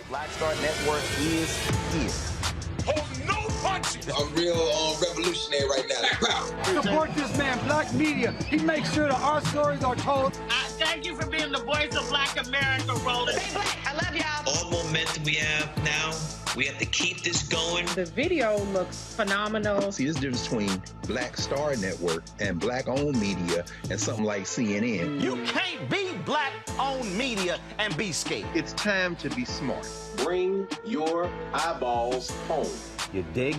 Black Star Network is here. Hold no punches! I'm real revolutionary right now. Support this man, Black Media. He makes sure that our stories are told. Thank you for being the voice of Black America, Roland. Stay black. I love y'all. All momentum we have now, we have to keep this going. The video looks phenomenal. See, there's a difference between Black Star Network and Black-owned media and something like CNN. You can't be Black-owned media and be scared. It's time to be smart. Bring your eyeballs home. You dig?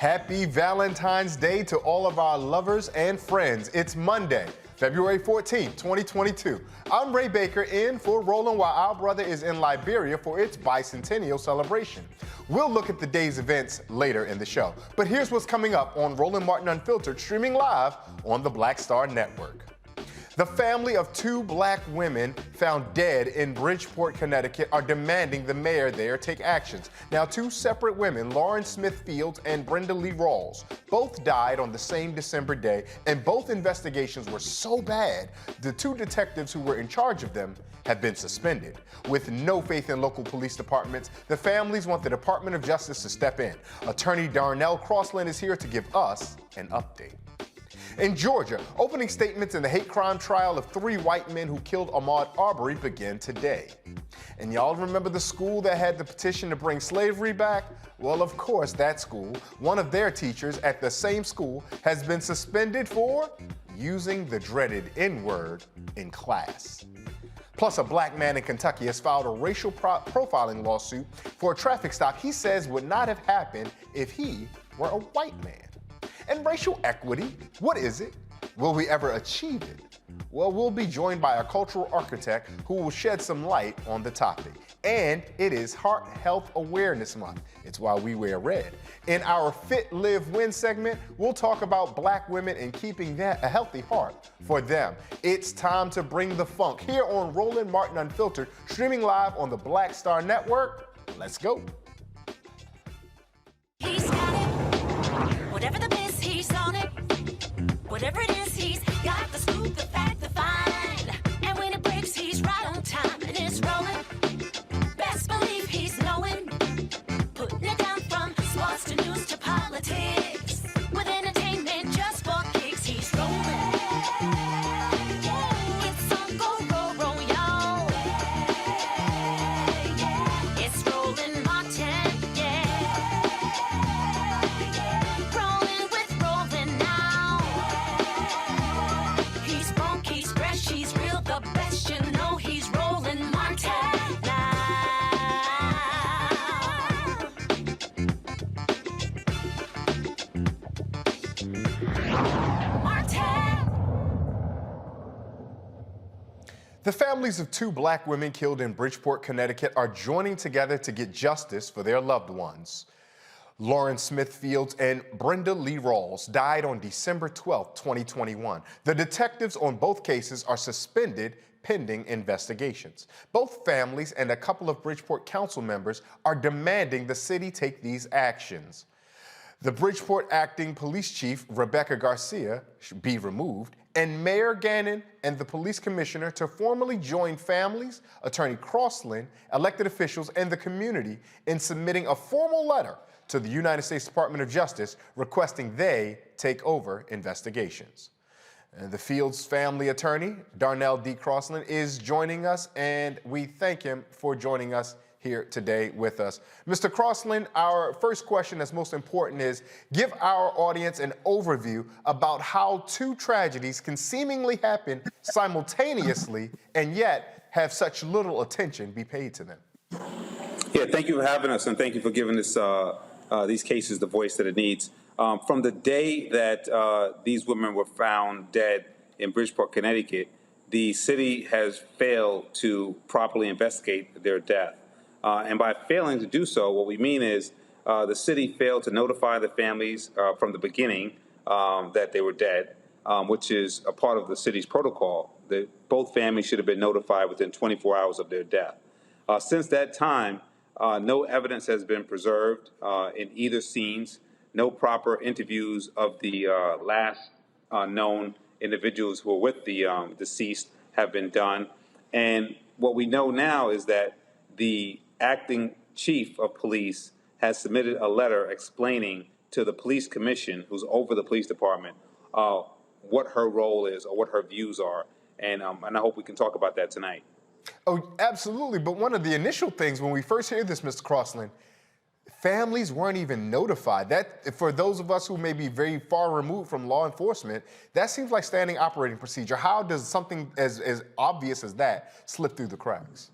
Happy Valentine's Day to all of our lovers and friends. It's Monday, February 14th, 2022. I'm Ray Baker in for Roland while our brother is in Liberia for its bicentennial celebration. We'll look at the day's events later in the show. But here's what's coming up on Roland Martin Unfiltered, streaming live on the Black Star Network. The family of two black women found dead in Bridgeport, Connecticut are demanding the mayor there take actions. Now, two separate women, Lauren Smith Fields and Brenda Lee Rawls, both died on the same December day, and both investigations were so bad, the two detectives who were in charge of them have been suspended. With no faith in local police departments, the families want the Department of Justice to step in. Attorney Darnell Crosland is here to give us an update. In Georgia, opening statements in the hate crime trial of three white men who killed Ahmaud Arbery begin today. And y'all remember the school that had the petition to bring slavery back? Well, of course, that school, one of their teachers at the same school, has been suspended for using the dreaded N-word in class. Plus, a black man in Kentucky has filed a racial profiling lawsuit for a traffic stop he says would not have happened if he were a white man. And racial equity, what is it? Will we ever achieve it? Well, we'll be joined by a cultural architect who will shed some light on the topic. And it is Heart Health Awareness Month. It's why we wear red. In our Fit, Live, Win segment, we'll talk about Black women and keeping a healthy heart for them. It's time to bring the funk here on Roland Martin Unfiltered, streaming live on the Black Star Network. Let's go. He's got it. Whatever the miss, he's on it. Whatever it is, he's got the scoop, the fact, the find. And when it breaks, he's right on time and it's rolling. Best believe he's knowing. Putting it down from sports to news to politics. With entertainment just for kicks, he's rolling. It's on Go Roll Roll, y'all. It's Roland Martin, yeah. Rolling with Roland now. He's funk, he's fresh, he's real, the best, you know he's Roland Martin now. The families of two Black women killed in Bridgeport, Connecticut are joining together to get justice for their loved ones. Lauren Smith Fields and Brenda Lee Rawls died on December 12, 2021. The detectives on both cases are suspended pending investigations. Both families and a couple of Bridgeport council members are demanding the city take these actions. The Bridgeport acting police chief, Rebecca Garcia, should be removed, and Mayor Gannon and the police commissioner to formally join families, Attorney Crosland, elected officials, and the community in submitting a formal letter to the United States Department of Justice requesting they take over investigations. And the Fields family attorney, Darnell Crosland, is joining us, and we thank him for joining us here today with us. Mr. Crosland, our first question that's most important is, give our audience an overview about how two tragedies can seemingly happen simultaneously and yet have such little attention be paid to them. Yeah, thank you for having us, and thank you for giving this, these cases the voice that it needs. From the day that these women were found dead in Bridgeport, Connecticut, the city has failed to properly investigate their death. And by failing to do so, what we mean is the city failed to notify the families from the beginning that they were dead, which is a part of the city's protocol. Both families should have been notified within 24 hours of their death. Since that time, no evidence has been preserved in either scenes. No proper interviews of the last known individuals who were with the deceased have been done. And what we know now is that the acting chief of police has submitted a letter explaining to the police commission, who's over the police department, what her role is or what her views are. And I hope we can talk about that tonight. Oh, absolutely. But one of the initial things when we first hear this, Mr. Crosland, families weren't even notified. That, for those of us who may be very far removed from law enforcement, that seems like standing operating procedure. How does something as obvious as that slip through the cracks?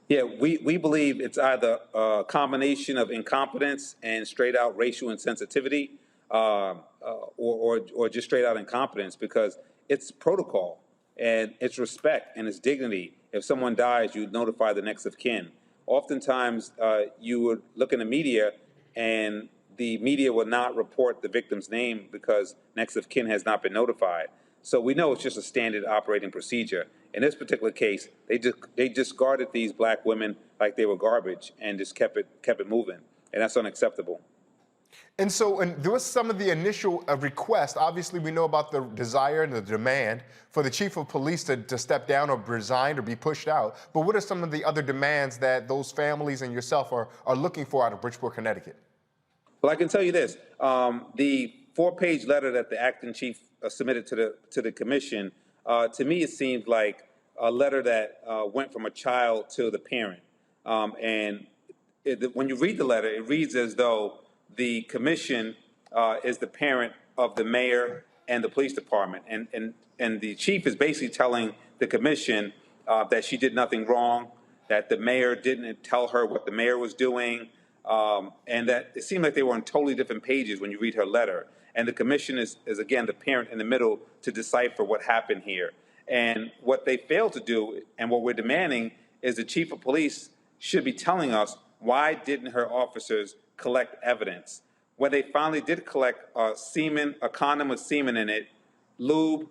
Yeah, we believe it's either a combination of incompetence and straight out racial insensitivity, or just straight out incompetence, because it's protocol and it's respect and it's dignity. If someone dies, you notify the next of kin. Oftentimes, you would look in the media and the media will not report the victim's name because next of kin has not been notified. So we know it's just a standard operating procedure. In this particular case, they discarded these black women like they were garbage and just kept it moving, and that's unacceptable. And so, and there was some of the initial requests. Obviously, we know about the desire and the demand for the chief of police to step down or resign or be pushed out. But what are some of the other demands that those families and yourself are looking for out of Bridgeport, Connecticut? Well, I can tell you this: the 4-page letter that the acting chief submitted to the commission, to me, it seemed like a letter that went from a child to the parent. When you read the letter, it reads as though the commission is the parent of the mayor and the police department, and the chief is basically telling the commission that she did nothing wrong, that the mayor didn't tell her what the mayor was doing, and that it seemed like they were on totally different pages when you read her letter. And the commission is again, the parent in the middle to decipher what happened here. And what they failed to do, and what we're demanding, is the chief of police should be telling us why didn't her officers collect evidence. When they finally did collect semen, a condom with semen in it, lube,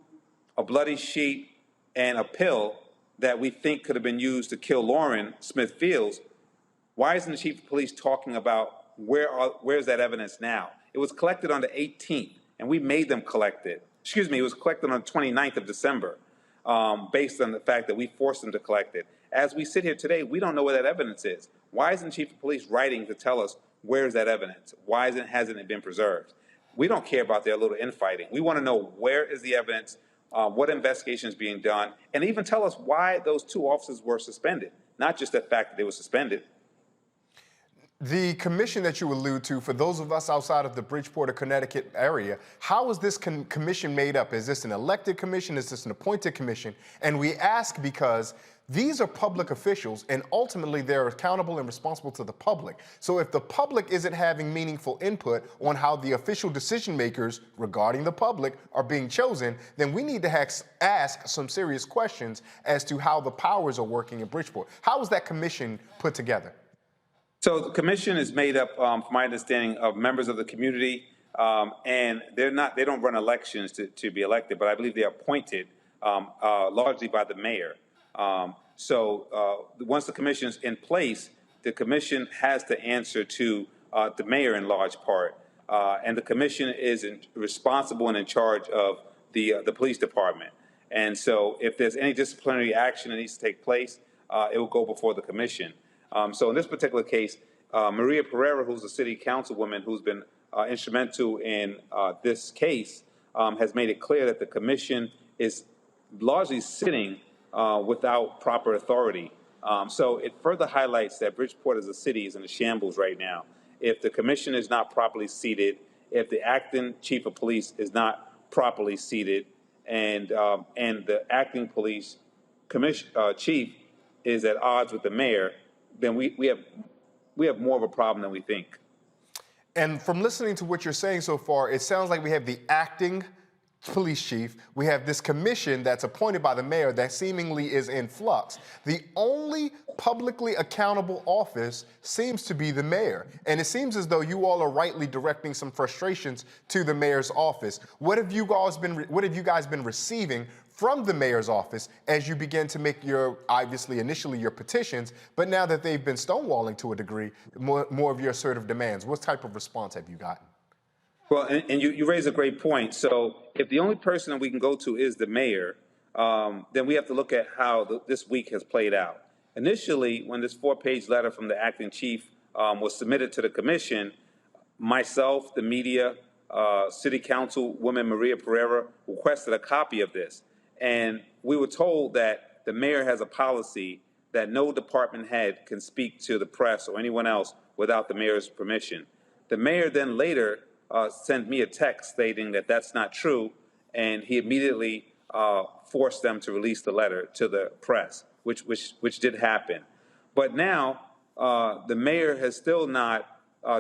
a bloody sheet, and a pill that we think could have been used to kill Lauren Smith Fields, why isn't the chief of police talking about where's that evidence now? It was collected on the 18th, and we made them collect it. Excuse me, it was collected on the 29th of December, based on the fact that we forced them to collect it. As we sit here today, we don't know where that evidence is. Why isn't the chief of police writing to tell us where's that evidence? Why hasn't it been preserved? We don't care about their little infighting. We want to know where is the evidence, what investigation is being done, and even tell us why those two officers were suspended, not just the fact that they were suspended. The commission that you allude to, for those of us outside of the Bridgeport or Connecticut area, how is this commission made up? Is this an elected commission? Is this an appointed commission? And we ask because these are public officials, and ultimately they're accountable and responsible to the public. So if the public isn't having meaningful input on how the official decision makers regarding the public are being chosen, then we need to ask some serious questions as to how the powers are working in Bridgeport. How is that commission put together? So the commission is made up, from my understanding, of members of the community, and they don't run elections to be elected, but I believe they're appointed largely by the mayor. Once the commission's in place, the commission has to answer to the mayor in large part, and the commission is responsible and in charge of the police department. And so if there's any disciplinary action that needs to take place, it will go before the commission. So in this particular case, Maria Pereira, who's a city councilwoman who's been instrumental in this case, has made it clear that the commission is largely sitting without proper authority. So it further highlights that Bridgeport as a city is in a shambles right now. If the commission is not properly seated, if the acting chief of police is not properly seated, and the acting police chief is at odds with the mayor, then we have more of a problem than we think. And from listening to what you're saying so far, it sounds like we have the acting police chief, we have this commission that's appointed by the mayor that seemingly is in flux. The only publicly accountable office seems to be the mayor. And it seems as though you all are rightly directing some frustrations to the mayor's office. What have you guys been receiving from the mayor's office as you begin to make obviously initially your petitions, but now that they've been stonewalling to a degree, more of your assertive demands? What type of response have you gotten? Well, and you raise a great point. So if the only person that we can go to is the mayor, then we have to look at how this week has played out. Initially, when this 4-page letter from the acting chief was submitted to the commission, myself, the media, City Councilwoman Maria Pereira requested a copy of this. And we were told that the mayor has a policy that no department head can speak to the press or anyone else without the mayor's permission. The mayor then later sent me a text stating that that's not true, and he immediately forced them to release the letter to the press, which did happen. But now the mayor has still not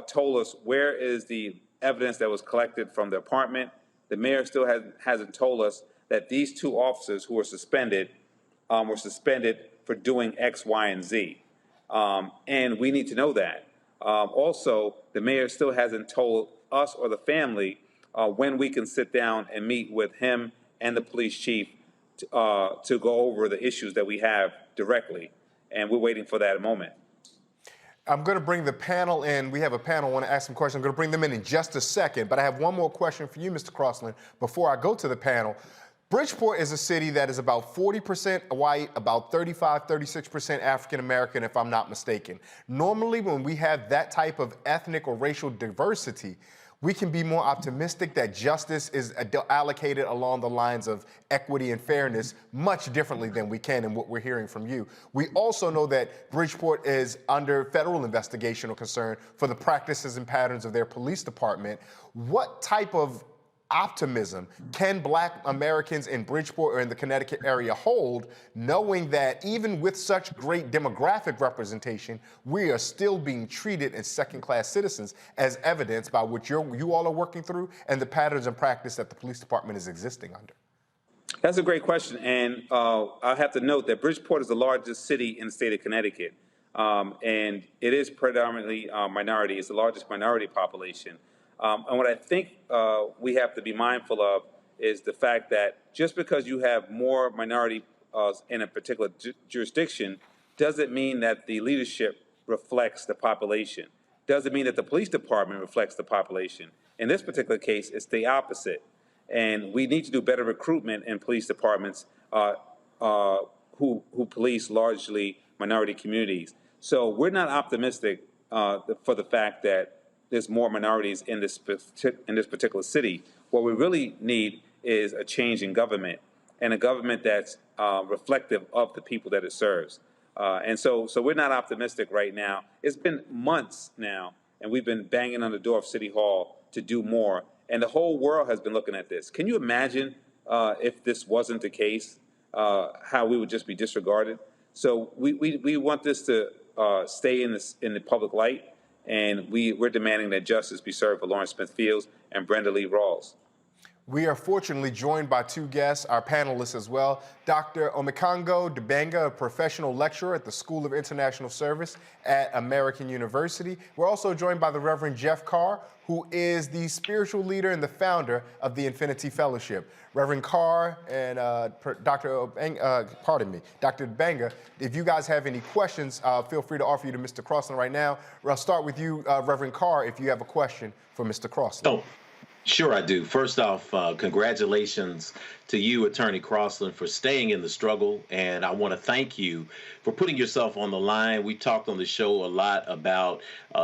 told us where is the evidence that was collected from the apartment. The mayor still hasn't told us that these two officers who were suspended for doing X, Y, and Z. And we need to know that. Also, the mayor still hasn't told us or the family when we can sit down and meet with him and the police chief to go over the issues that we have directly. And we're waiting for that moment. I'm going to bring the panel in. We have a panel. I want to ask some questions. I'm going to bring them in just a second. But I have one more question for you, Mr. Crosland, before I go to the panel. Bridgeport is a city that is about 40% white, about 36% African-American, if I'm not mistaken. Normally, when we have that type of ethnic or racial diversity, we can be more optimistic that justice is allocated along the lines of equity and fairness much differently than we can in what we're hearing from you. We also know that Bridgeport is under federal investigation or concern for the practices and patterns of their police department. What type of optimism can Black Americans in Bridgeport or in the Connecticut area hold, knowing that even with such great demographic representation, we are still being treated as second-class citizens, as evidenced by what you all are working through and the patterns and practice that the police department is existing under? That's a great question, and I have to note that Bridgeport is the largest city in the state of Connecticut, and it is predominantly minority. It's the largest minority population. And what I think we have to be mindful of is the fact that just because you have more minority in a particular jurisdiction doesn't mean that the leadership reflects the population. Doesn't mean that the police department reflects the population. In this particular case, it's the opposite. And we need to do better recruitment in police departments who police largely minority communities. So we're not optimistic for the fact that there's more minorities in this particular city. What we really need is a change in government, and a government that's reflective of the people that it serves. And so we're not optimistic right now. It's been months now, and we've been banging on the door of City Hall to do more, and the whole world has been looking at this. Can you imagine if this wasn't the case, how we would just be disregarded? So we want this to stay in the public light. And we're demanding that justice be served for Lawrence Smith Fields and Brenda Rawls. We are fortunately joined by two guests, our panelists as well. Dr. Omekongo Dibanga, a professional lecturer at the School of International Service at American University. We're also joined by the Reverend Jeff Carr, who is the spiritual leader and the founder of the Infinity Fellowship. Reverend Carr and Dr. Dibanga, if you guys have any questions, feel free to offer you to Mr. Crosland right now. I'll start with you, Reverend Carr, if you have a question for Mr. Crosland. Oh. Sure, I do. First off, congratulations to you, Attorney Crosland, for staying in the struggle. And I want to thank you for putting yourself on the line. We talked on the show a lot about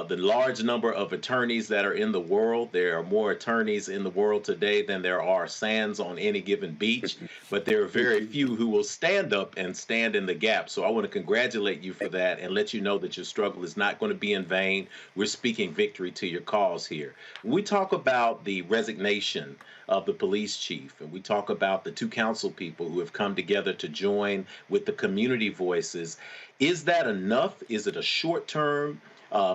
the large number of attorneys that are in the world. There are more attorneys in the world today than there are sands on any given beach. But there are very few who will stand up and stand in the gap. So I want to congratulate you for that and let you know that your struggle is not going to be in vain. We're speaking victory to your cause here. When we talk about the resignation of the police chief, and we talk about the two council people who have come together to join with the community voices, is that enough? Is it a short-term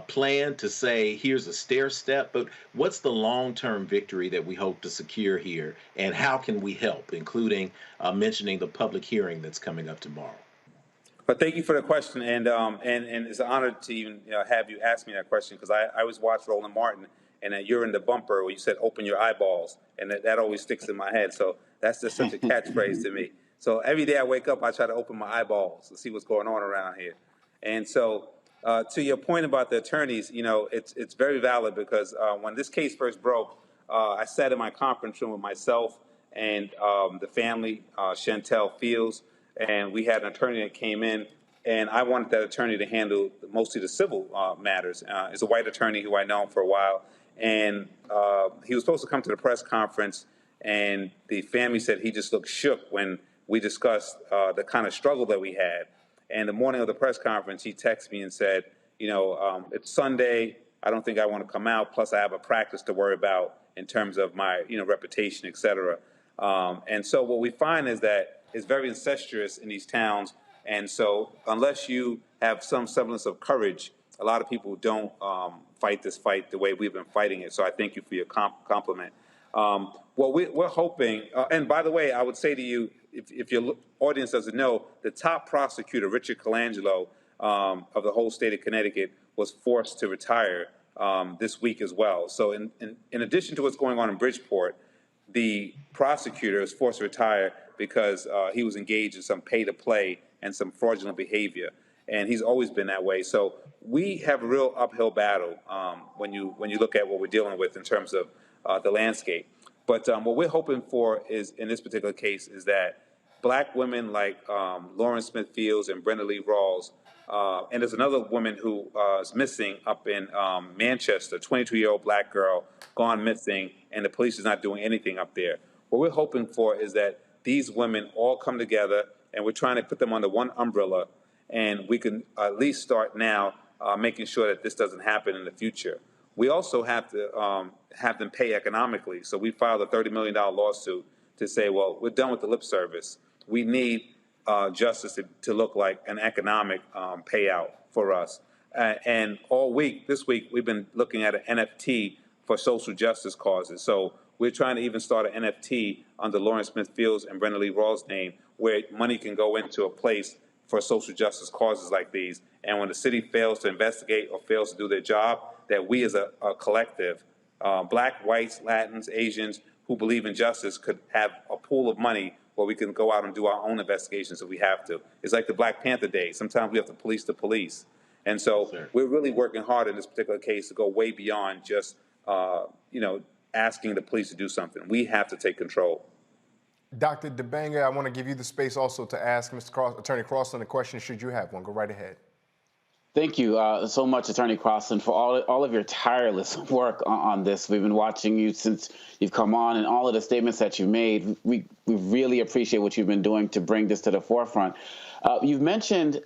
plan to say, here's a stair step? But what's the long-term victory that we hope to secure here, and how can we help, including mentioning the public hearing that's coming up tomorrow? But thank you for the question, and it's an honor to even have you ask me that question, because I always watch Roland Martin, and you're in the bumper where you said, open your eyeballs. And that always sticks in my head. So that's just such a catchphrase to me. So every day I wake up, I try to open my eyeballs to see what's going on around here. And so to your point about the attorneys, it's very valid, because when this case first broke, I sat in my conference room with myself and the family, Chantel Fields, and we had an attorney that came in, and I wanted that attorney to handle mostly the civil matters. It's a white attorney who I've known for a while. And he was supposed to come to the press conference, and the family said he just looked shook when we discussed the kind of struggle that we had. And the morning of the press conference, he texted me and said, it's Sunday. I don't think I want to come out. Plus, I have a practice to worry about in terms of my, reputation, et cetera. And so what we find is that it's very incestuous in these towns. And so unless you have some semblance of courage, a lot of people don't fight this fight the way we've been fighting it. So I thank you for your compliment. Well, we're hoping, and by the way, I would say to you, if your audience doesn't know, the top prosecutor, Richard Colangelo, of the whole state of Connecticut, was forced to retire this week as well. So in addition to what's going on in Bridgeport, the prosecutor is forced to retire because he was engaged in some pay-to-play and some fraudulent behavior. And he's always been that way. So we have a real uphill battle when you look at what we're dealing with in terms of the landscape. But what we're hoping for is, in this particular case, is that Black women like Lawrence Smith Fields and Brenda Rawls, and there's another woman who is missing up in Manchester, 22-year-old Black girl gone missing, and the police is not doing anything up there. What we're hoping for is that these women all come together, and we're trying to put them under one umbrella, and we can at least start now making sure that this doesn't happen in the future. we also have to have them pay economically. So we filed a $30 million lawsuit to say, well, we're done with the lip service. We need justice to look like an economic payout for us. And all week, this week, we've been looking at an NFT for social justice causes. So we're trying to even start an NFT under Lawrence Smith Fields and Brenda Rawls' name, where money can go into a place for social justice causes like these. And when the city fails to investigate or fails to do their job, that we as a collective, Black, whites, Latins, Asians who believe in justice could have a pool of money where we can go out and do our own investigations if we have to. It's like the Black Panther days. Sometimes we have to police the police. And so we're really working hard in this particular case to go way beyond just, asking the police to do something. We have to take control. Dr. DeBanga, I want to give you the space also to ask Attorney Crosland a question should you have one. Go right ahead. Thank you so much, Attorney Crosland, for all of your tireless work on this. We've been watching you since you've come on, and all of the statements that you made. We really appreciate what you've been doing to bring this to the forefront. You've mentioned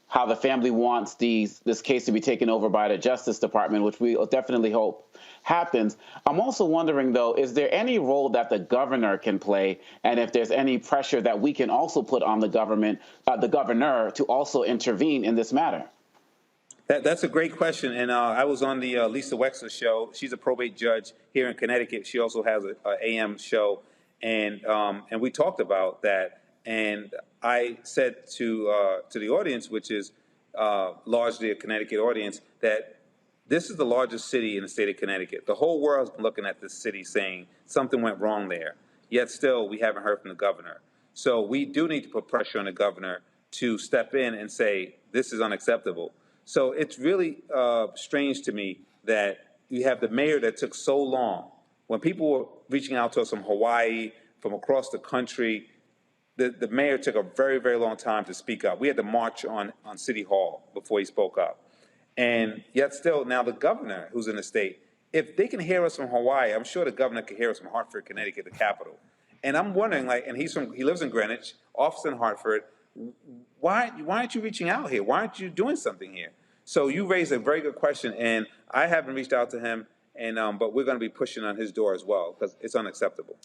how the family wants this case to be taken over by the Justice Department, which we definitely hope happens. I'm also wondering, though, is there any role that the governor can play, and if there's any pressure that we can also put on the governor to also intervene in this matter? That's a great question, and I was on the Lisa Wexler show. She's a probate judge here in Connecticut. She also has an AM show, and we talked about that. And I said to the audience, which is largely a Connecticut audience, that this is the largest city in the state of Connecticut. The whole world's been looking at this city saying something went wrong there, yet still we haven't heard from the governor. So we do need to put pressure on the governor to step in and say, this is unacceptable. So it's really strange to me that you have the mayor that took so long. When people were reaching out to us from Hawaii, from across the country, the mayor took a very, very long time to speak up. We had to march on City Hall before he spoke up. And yet still, now the governor who's in the state, if they can hear us from Hawaii, I'm sure the governor can hear us from Hartford, Connecticut, the capital. And I'm wondering, and he lives in Greenwich, office in Hartford, why aren't you reaching out here? Why aren't you doing something here? So you raised a very good question, and I haven't reached out to him, but we're going to be pushing on his door as well, because it's unacceptable.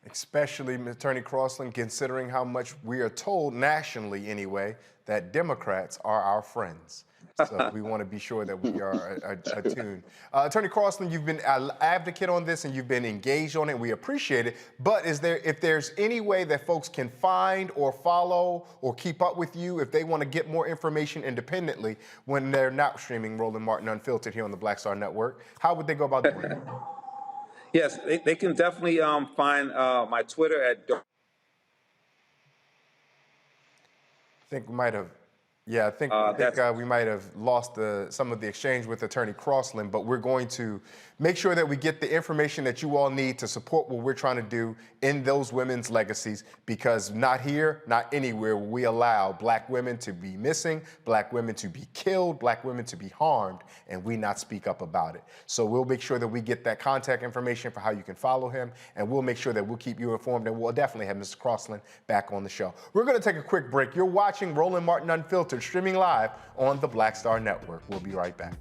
Especially, Attorney Crosland, considering how much we are told, nationally anyway, that Democrats are our friends. So we want to be sure that we are attuned. Attorney Crosland, you've been an advocate on this and you've been engaged on it. We appreciate it. But if there's any way that folks can find or follow or keep up with you if they want to get more information independently when they're not streaming Roland Martin Unfiltered here on the Black Star Network, how would they go about doing that? Yes, they can definitely find my Twitter at... I think we might have... Yeah, I think we might have lost some of the exchange with Attorney Crosland, but we're going to make sure that we get the information that you all need to support what we're trying to do in those women's legacies, because not here, not anywhere will we allow Black women to be missing, Black women to be killed, Black women to be harmed, and we not speak up about it. So we'll make sure that we get that contact information for how you can follow him, and we'll make sure that we'll keep you informed, and we'll definitely have Mr. Crosland back on the show. We're going to take a quick break. You're watching Roland Martin Unfiltered, streaming live on the Black Star Network. We'll be right back.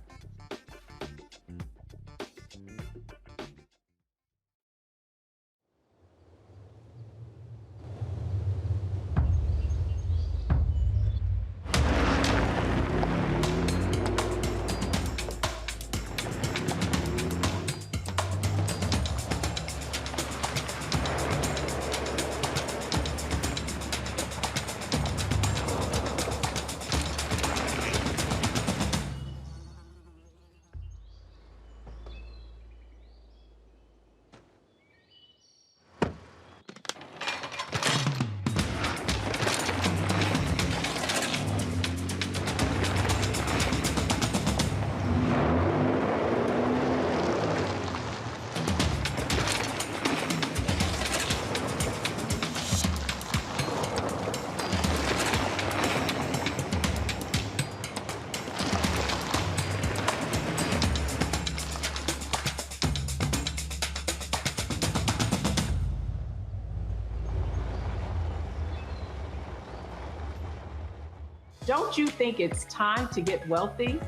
Don't you think it's time to get wealthy?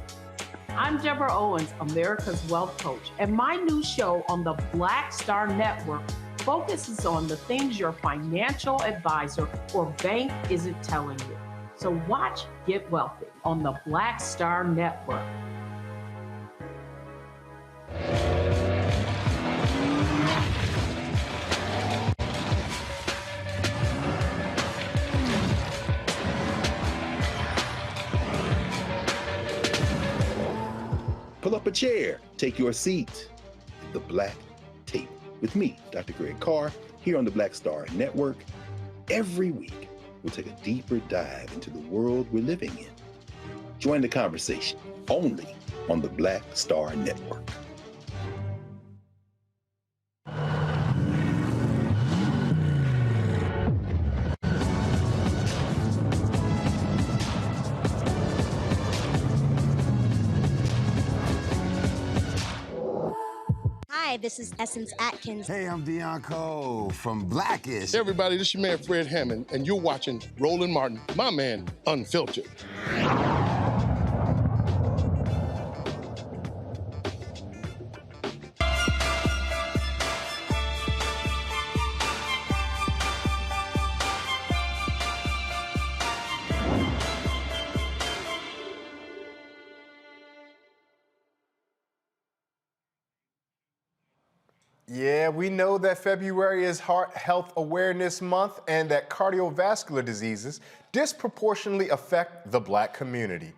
I'm Deborah Owens, America's Wealth Coach, and my new show on the Black Star Network focuses on the things your financial advisor or bank isn't telling you. So watch Get Wealthy on the Black Star Network. Pull up a chair, take your seat at the Black Table with me, Dr. Greg Carr, here on the Black Star Network. Every week, we'll take a deeper dive into the world we're living in. Join the conversation only on the Black Star Network. Hi, this is Essence Atkins. Hey, I'm Deion Cole from Blackish. Hey, everybody, this is your man Fred Hammond, and you're watching Roland Martin, my man, Unfiltered. Yeah, we know that February is Heart Health Awareness Month and that cardiovascular diseases disproportionately affect the Black community.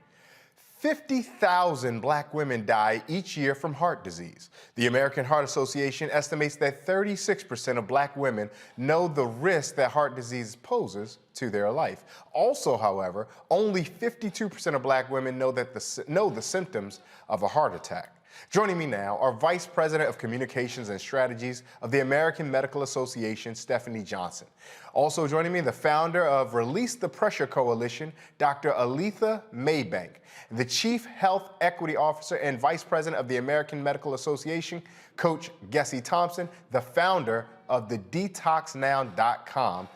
50,000 Black women die each year from heart disease. The American Heart Association estimates that 36% of Black women know the risk that heart disease poses to their life. Also, however, only 52% of Black women know the symptoms of a heart attack. Joining me now are Vice President of Communications and Strategies of the American Medical Association, Stephanie Johnson. Also joining me, the founder of Release the Pressure Coalition, Dr. Aletha Maybank, the Chief Health Equity Officer and Vice President of the American Medical Association, Coach Gessie Thompson, the founder of the DetoxNow.com,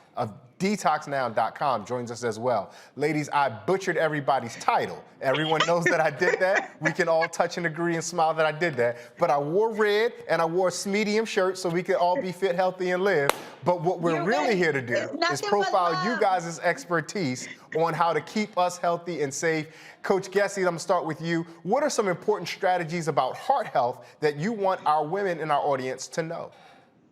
DetoxNow.com joins us as well. Ladies, I butchered everybody's title. Everyone knows that I did that. We can all touch and agree and smile that I did that. But I wore red and I wore a medium shirt so we could all be fit, healthy, and live. But what we're really here to do is profile you guys' expertise on how to keep us healthy and safe. Coach Gessie, I'm gonna start with you. What are some important strategies about heart health that you want our women in our audience to know?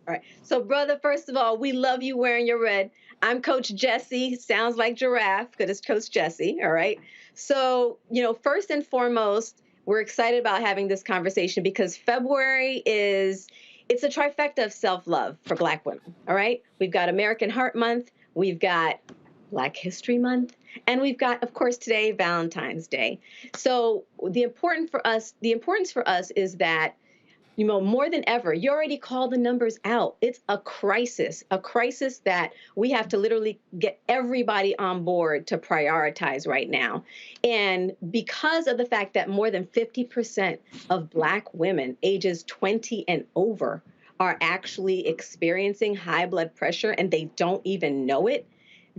All right. So, brother, first of all, we love you wearing your red. I'm Coach Gessie. Sounds like giraffe because it's Coach Gessie. All right. So, first and foremost, we're excited about having this conversation because February it's a trifecta of self-love for Black women. All right. We've got American Heart Month. We've got Black History Month. And we've got, of course, today, Valentine's Day. So the importance for us is that more than ever, you already called the numbers out. It's a crisis that we have to literally get everybody on board to prioritize right now. And because of the fact that more than 50% of Black women ages 20 and over are actually experiencing high blood pressure and they don't even know it,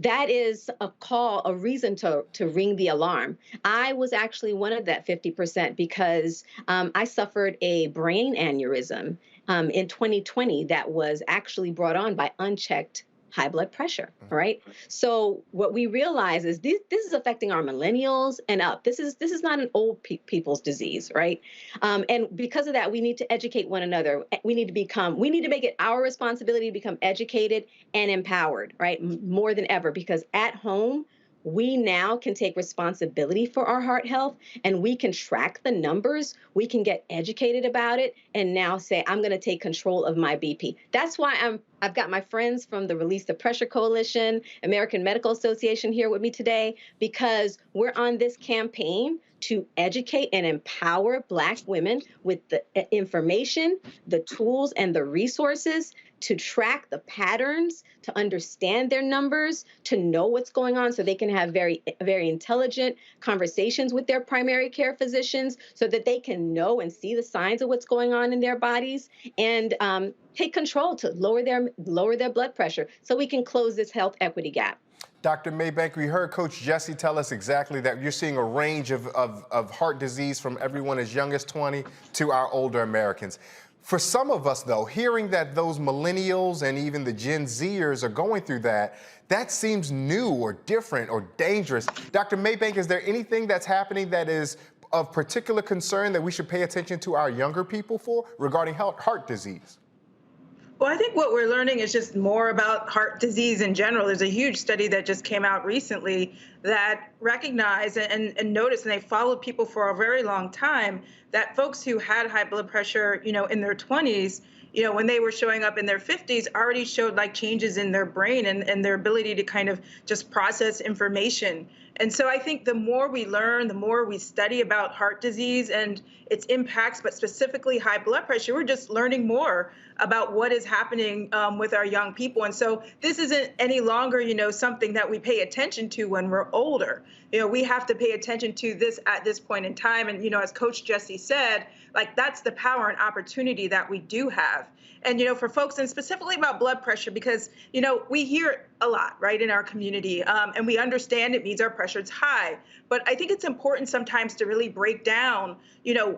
that is a reason to ring the alarm. I was actually one of that 50% because I suffered a brain aneurysm in 2020 that was actually brought on by unchecked high blood pressure, right? So what we realize is this is affecting our millennials and up. This is not an old people's disease, right? And because of that, we need to educate one another. We need to make it our responsibility to become educated and empowered, right? More than ever, because at home, we now can take responsibility for our heart health and we can track the numbers. We can get educated about it and now say, I'm going to take control of my BP. That's why I've got my friends from the Release the Pressure Coalition, American Medical Association here with me today, because we're on this campaign to educate and empower Black women with the information, the tools, and the resources to track the patterns, to understand their numbers, to know what's going on so they can have very, very intelligent conversations with their primary care physicians so that they can know and see the signs of what's going on in their bodies and take control to lower their blood pressure so we can close this health equity gap. Dr. Maybank, we heard Coach Jesse tell us exactly that you're seeing a range of heart disease from everyone as young as 20 to our older Americans. For some of us, though, hearing that those millennials and even the Gen Zers are going through that seems new or different or dangerous. Dr. Maybank, is there anything that's happening that is of particular concern that we should pay attention to our younger people for regarding heart disease? Well, I think what we're learning is just more about heart disease in general. There's a huge study that just came out recently that recognized and noticed, and they followed people for a very long time, that folks who had high blood pressure, in their 20s, when they were showing up in their 50s, already showed like changes in their brain and their ability to kind of just process information. And so I think the more we learn, the more we study about heart disease and its impacts, but specifically high blood pressure, we're just learning more about what is happening with our young people. And so this isn't any longer, something that we pay attention to when we're older. We have to pay attention to this at this point in time. And, as Coach Jesse said, like that's the power and opportunity that we do have. And, for folks, and specifically about blood pressure, because, we hear it a lot, right, in our community, and we understand it means our pressure's high. But I think it's important sometimes to really break down,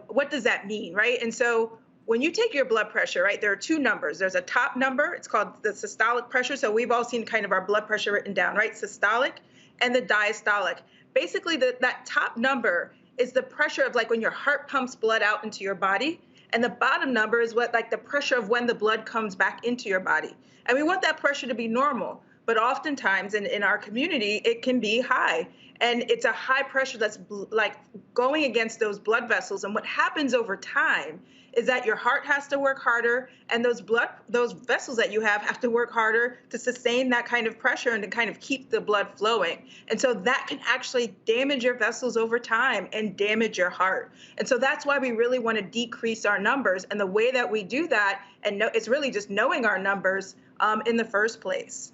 what does that mean, right? And so when you take your blood pressure, right, there are two numbers. There's a top number. It's called the systolic pressure. So we've all seen kind of our blood pressure written down, right? Systolic and the diastolic. Basically, that top number is the pressure of like when your heart pumps blood out into your body. And the bottom number is what like the pressure of when the blood comes back into your body. And we want that pressure to be normal. But oftentimes in our community, it can be high. And it's a high pressure that's like going against those blood vessels. And what happens over time is that your heart has to work harder, and those vessels that you have to work harder to sustain that kind of pressure and to kind of keep the blood flowing. And so that can actually damage your vessels over time and damage your heart. And so that's why we really want to decrease our numbers. And the way that we do that, it's really just knowing our numbers in the first place.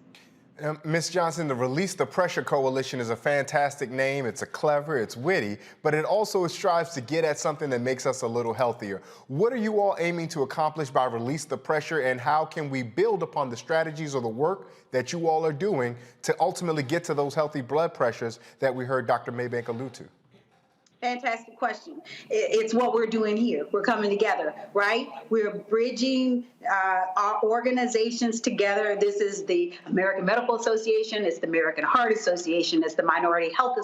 Ms. Johnson, the Release the Pressure Coalition is a fantastic name. It's clever, it's witty, but it also strives to get at something that makes us a little healthier. What are you all aiming to accomplish by Release the Pressure, and how can we build upon the strategies or the work that you all are doing to ultimately get to those healthy blood pressures that we heard Dr. Maybank allude to? Fantastic question. It's what we're doing here. We're coming together, right? We're bridging our organizations together. This is the American Medical Association. It's the American Heart Association. It's the Minority Health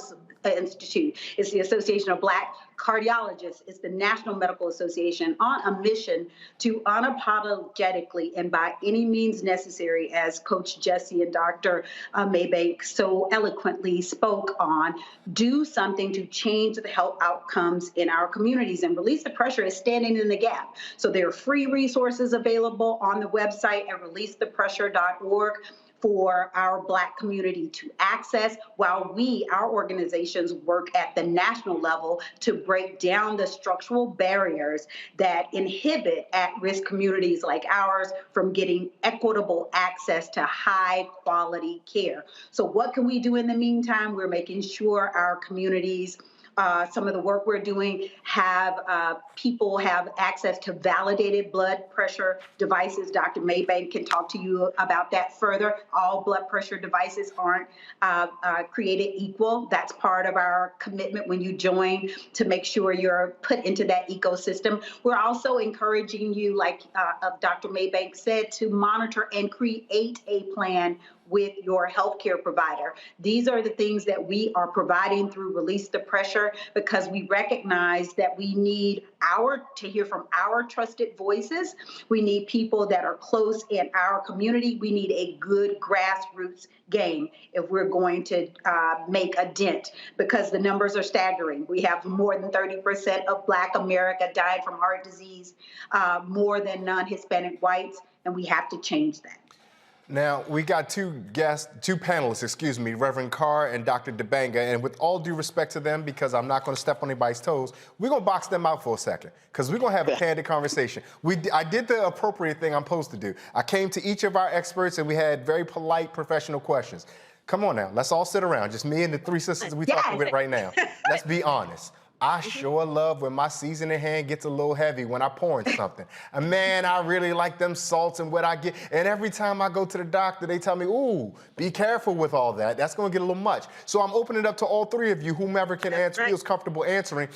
Institute. It's the Association of Black Cardiologists. It's the National Medical Association on a mission to unapologetically and by any means necessary, as Coach Jesse and Dr. Maybank so eloquently spoke on, do something to change the health outcomes in our communities. And Release the Pressure is standing in the gap. So there are free resources available on the website at releasethepressure.org for our Black community to access, while our organizations work at the national level to break down the structural barriers that inhibit at-risk communities like ours from getting equitable access to high quality care. So what can we do in the meantime? We're making sure our communities, some of the work we're doing, people have access to validated blood pressure devices. Dr. Maybank can talk to you about that further. All blood pressure devices aren't created equal. That's part of our commitment when you join, to make sure you're put into that ecosystem. We're also encouraging you, like Dr. Maybank said, to monitor and create a plan with your healthcare provider. These are the things that we are providing through Release the Pressure, because we recognize that we need to hear from our trusted voices. We need people that are close in our community. We need a good grassroots game if we're going to make a dent, because the numbers are staggering. We have more than 30% of Black America dying from heart disease, more than non-Hispanic whites, and we have to change that. Now, we got two panelists, Reverend Carr and Dr. Dibanga, and with all due respect to them, because I'm not going to step on anybody's toes, we're going to box them out for a second, because we're going to have a candid conversation. I did the appropriate thing I'm supposed to do. I came to each of our experts, and we had very polite, professional questions. Come on now, let's all sit around, just me and the three sisters we're talking with right now. Let's be honest. I sure love when my seasoning hand gets a little heavy when I pour in something. And man, I really like them salts and what I get. And every time I go to the doctor, they tell me, ooh, be careful with all that. That's going to get a little much. So I'm opening it up to all three of you, whomever can answer, feels comfortable answering.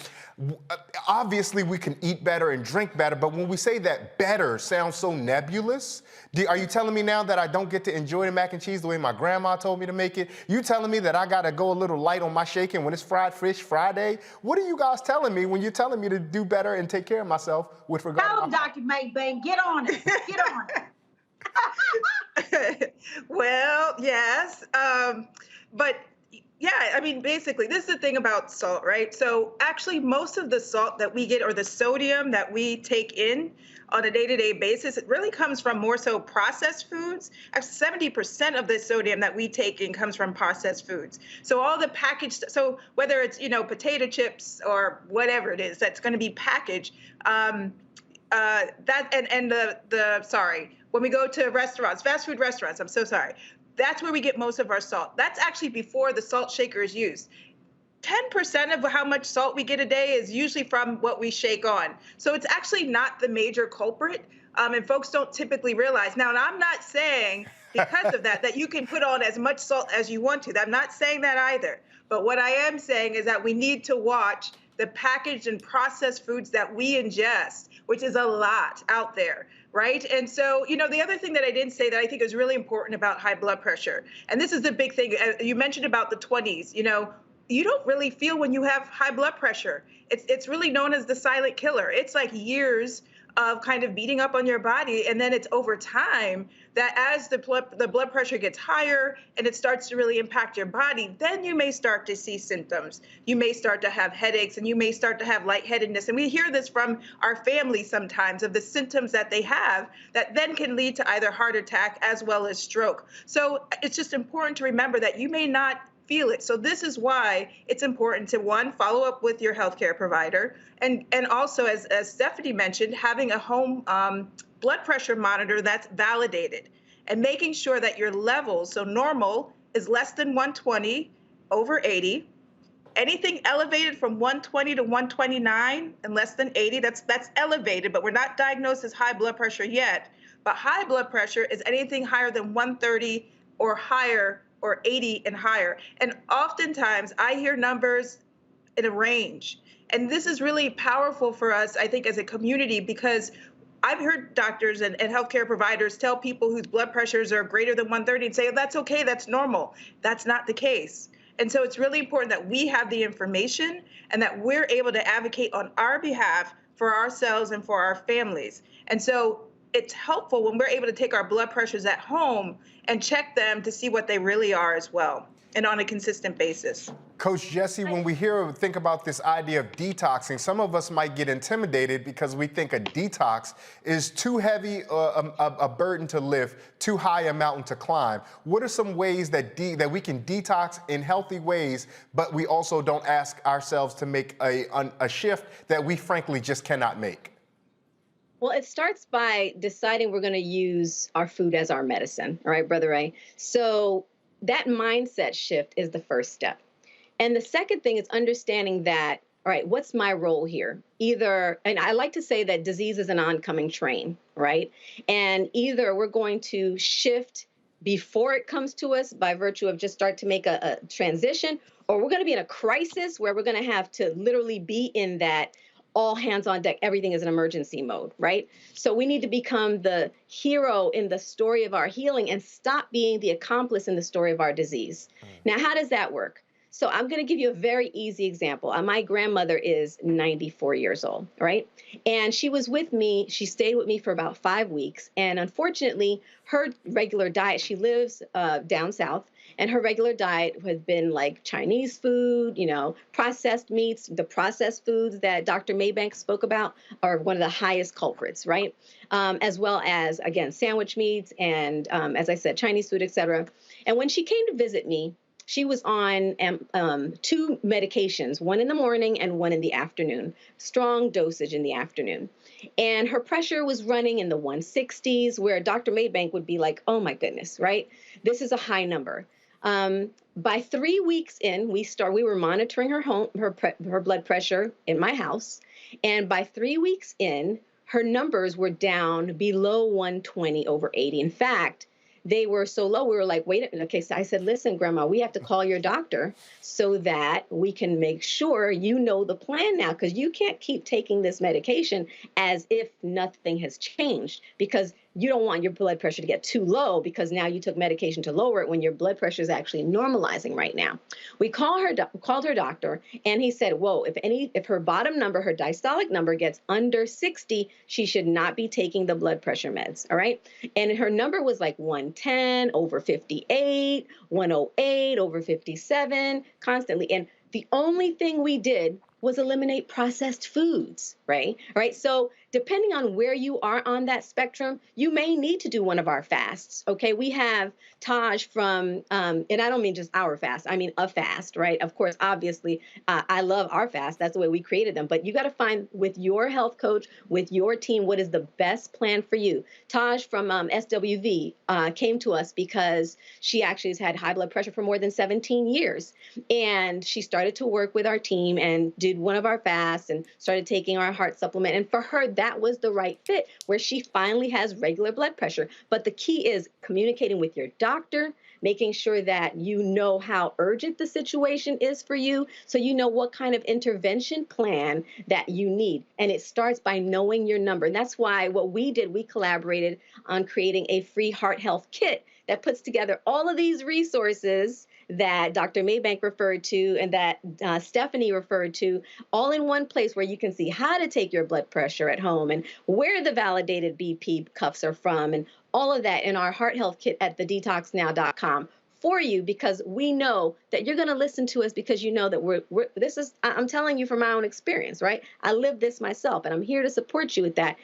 Obviously, we can eat better and drink better, but when we say that better sounds so nebulous, are you telling me now that I don't get to enjoy the mac and cheese the way my grandma told me to make it? You telling me that I got to go a little light on my shaking when it's fried fish Friday? What are you guys telling me when you're telling me to do better and take care of myself with regard Tell to him, Dr. Maybank, get on it. Get on it. Well, yes. But yeah, I mean, basically, this is the thing about salt, right? So actually, most of the salt that we get, or the sodium that we take in on a day-to-day basis, it really comes from more so processed foods. 70% of the sodium that we take in comes from processed foods. So all the packaged, so whether it's, you know, potato chips or whatever it is that's going to be packaged, when we go to restaurants, fast food restaurants, I'm so sorry, that's where we get most of our salt. That's actually before the salt shaker is used. 10% of how much salt we get a day is usually from what we shake on. So it's actually not the major culprit, and folks don't typically realize. Now, and I'm not saying because of that you can put on as much salt as you want to. I'm not saying that either. But what I am saying is that we need to watch the packaged and processed foods that we ingest, which is a lot out there, right? And so, you know, the other thing that I didn't say that I think is really important about high blood pressure, and this is the big thing, you mentioned about the 20s, you know, you don't really feel when you have high blood pressure. It's really known as the silent killer. It's like years of kind of beating up on your body, and then it's over time that as the blood pressure gets higher and it starts to really impact your body, then you may start to see symptoms. You may start to have headaches, and you may start to have lightheadedness. And we hear this from our family sometimes of the symptoms that they have that then can lead to either heart attack as well as stroke. So it's just important to remember that you may not feel it. So this is why it's important to, one, follow up with your healthcare provider, and also, as Stephanie mentioned, having a home blood pressure monitor that's validated, and making sure that your levels, so normal is less than 120 over 80. Anything elevated from 120 to 129 and less than 80, that's elevated, but we're not diagnosed as high blood pressure yet. But high blood pressure is anything higher than 130 or higher, or 80 and higher. And oftentimes I hear numbers in a range. And this is really powerful for us, I think, as a community, because I've heard doctors and healthcare providers tell people whose blood pressures are greater than 130 and say, oh, that's okay, that's normal. That's not the case. And so it's really important that we have the information and that we're able to advocate on our behalf for ourselves and for our families. And so it's helpful when we're able to take our blood pressures at home and check them to see what they really are as well, and on a consistent basis. Coach Jesse, when we think about this idea of detoxing, some of us might get intimidated because we think a detox is too heavy a burden to lift, too high a mountain to climb. What are some ways that we can detox in healthy ways, but we also don't ask ourselves to make a shift that we frankly just cannot make? Well, it starts by deciding we're going to use our food as our medicine. All right, Brother Ray. So that mindset shift is the first step. And the second thing is understanding that, all right, what's my role here? Either, and I like to say that disease is an oncoming train, right? And either we're going to shift before it comes to us by virtue of just start to make a transition, or we're going to be in a crisis where we're going to have to literally be in that all hands on deck, everything is an emergency mode, right? So we need to become the hero in the story of our healing and stop being the accomplice in the story of our disease. Now, how does that work? So I'm going to give you a very easy example. My grandmother is 94 years old, right? And she was with me. She stayed with me for about 5 weeks. And unfortunately, her regular diet, she lives down south, and her regular diet has been like Chinese food, you know, processed meats. The processed foods that Dr. Maybank spoke about are one of the highest culprits, right? As well as, again, sandwich meats and, as I said, Chinese food, et cetera. And when she came to visit me, she was on 2 medications, one in the morning and one in the afternoon, strong dosage in the afternoon. And her pressure was running in the 160s, where Dr. Maybank would be like, oh my goodness, right? This is a high number. By 3 weeks in, we were monitoring her blood pressure in my house. And by 3 weeks in, her numbers were down below 120 over 80. In fact, they were so low, we were like, wait a minute. Okay, so I said, listen, Grandma, we have to call your doctor so that we can make sure you know the plan now, because you can't keep taking this medication as if nothing has changed, because you don't want your blood pressure to get too low because now you took medication to lower it when your blood pressure is actually normalizing right now. We called her doctor, and he said, whoa, if her bottom number, her diastolic number gets under 60, she should not be taking the blood pressure meds, all right? And her number was like 110 over 58, 108 over 57, constantly. And the only thing we did was eliminate processed foods, right? All right. So depending on where you are on that spectrum, you may need to do one of our fasts. Okay. We have Taj from, and I don't mean just our fast, I mean a fast, right? Of course, obviously, I love our fast. That's the way we created them. But you got to find with your health coach, with your team, what is the best plan for you. Taj from SWV came to us because she actually has had high blood pressure for more than 17 years. And she started to work with our team and did one of our fasts and started taking our heart supplement. And for her, that was the right fit, where she finally has regular blood pressure. But the key is communicating with your doctor, making sure that you know how urgent the situation is for you, so you know what kind of intervention plan that you need. And it starts by knowing your number. And that's why what we did, we collaborated on creating a free heart health kit that puts together all of these resources that Dr. Maybank referred to and that Stephanie referred to, all in one place, where you can see how to take your blood pressure at home and where the validated BP cuffs are from, and all of that in our heart health kit at thedetoxnow.com for you, because we know that you're going to listen to us, because you know that I'm telling you from my own experience, right? I live this myself, and I'm here to support you with that.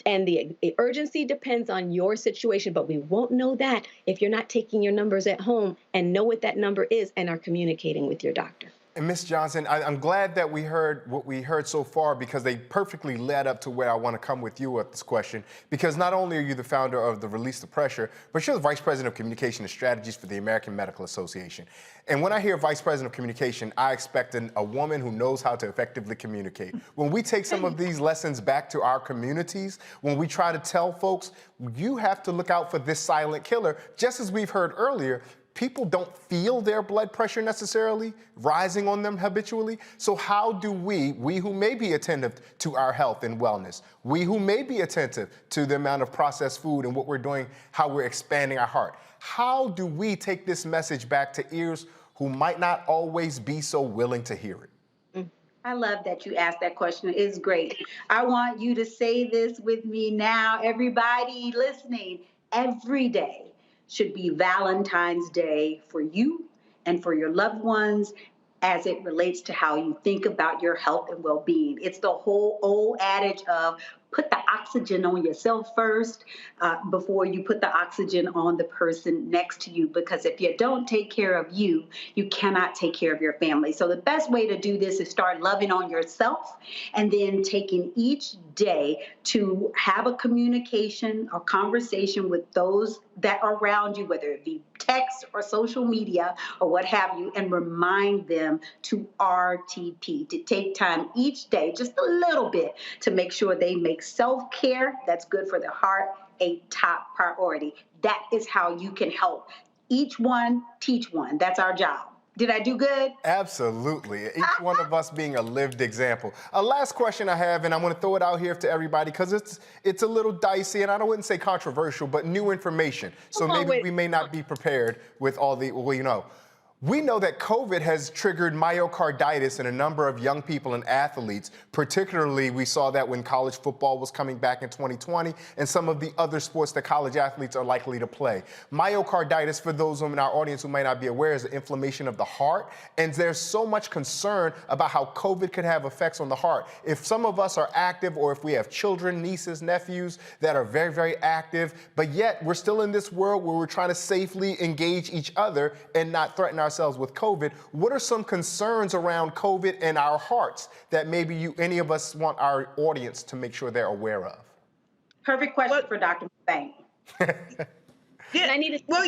And the urgency depends on your situation, but we won't know that if you're not taking your numbers at home and know what that number is and are communicating with your doctor. And Ms. Johnson, I'm glad that we heard what we heard so far, because they perfectly led up to where I want to come with you with this question. Because not only are you the founder of the Release the Pressure, but you're the Vice President of Communication and Strategies for the American Medical Association. And when I hear Vice President of Communication, I expect a woman who knows how to effectively communicate. When we take some of these lessons back to our communities, when we try to tell folks, you have to look out for this silent killer, just as we've heard earlier, people don't feel their blood pressure necessarily rising on them habitually. So how do we who may be attentive to our health and wellness, we who may be attentive to the amount of processed food and what we're doing, how we're expanding our heart, how do we take this message back to ears who might not always be so willing to hear it? I love that you asked that question. It's great. I want you to say this with me now. Everybody listening, every day should be Valentine's Day for you and for your loved ones, as it relates to how you think about your health and well-being. It's the whole old adage of put the oxygen on yourself first before you put the oxygen on the person next to you. Because if you don't take care of you, you cannot take care of your family. So the best way to do this is start loving on yourself, and then taking each day to have a communication or conversation with those that are around you, whether it be text or social media or what have you, and remind them to RTP, to take time each day, just a little bit, to make sure they make self-care that's good for their heart a top priority. That is how you can help each one teach one. That's our job. Did I do good? Absolutely. Each one of us being a lived example. A last question I have, and I'm going to throw it out here to everybody because it's a little dicey, and I wouldn't say controversial, but new information. So maybe we may not be prepared with all the, We know that COVID has triggered myocarditis in a number of young people and athletes. Particularly, we saw that when college football was coming back in 2020 and some of the other sports that college athletes are likely to play. Myocarditis, for those in our audience who might not be aware, is the inflammation of the heart. And there's so much concern about how COVID could have effects on the heart. If some of us are active, or if we have children, nieces, nephews that are very, very active, but yet we're still in this world where we're trying to safely engage each other and not threaten ourselves with COVID, what are some concerns around COVID and our hearts that maybe any of us want our audience to make sure they're aware of? Perfect question for Dr. Bank. And I need to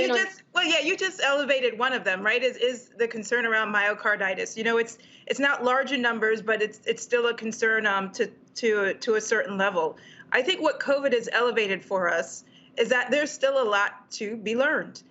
you just elevated one of them, right? Is the concern around myocarditis. You know, it's not large in numbers, but it's still a concern to a certain level. I think what COVID has elevated for us is that there's still a lot to be learned.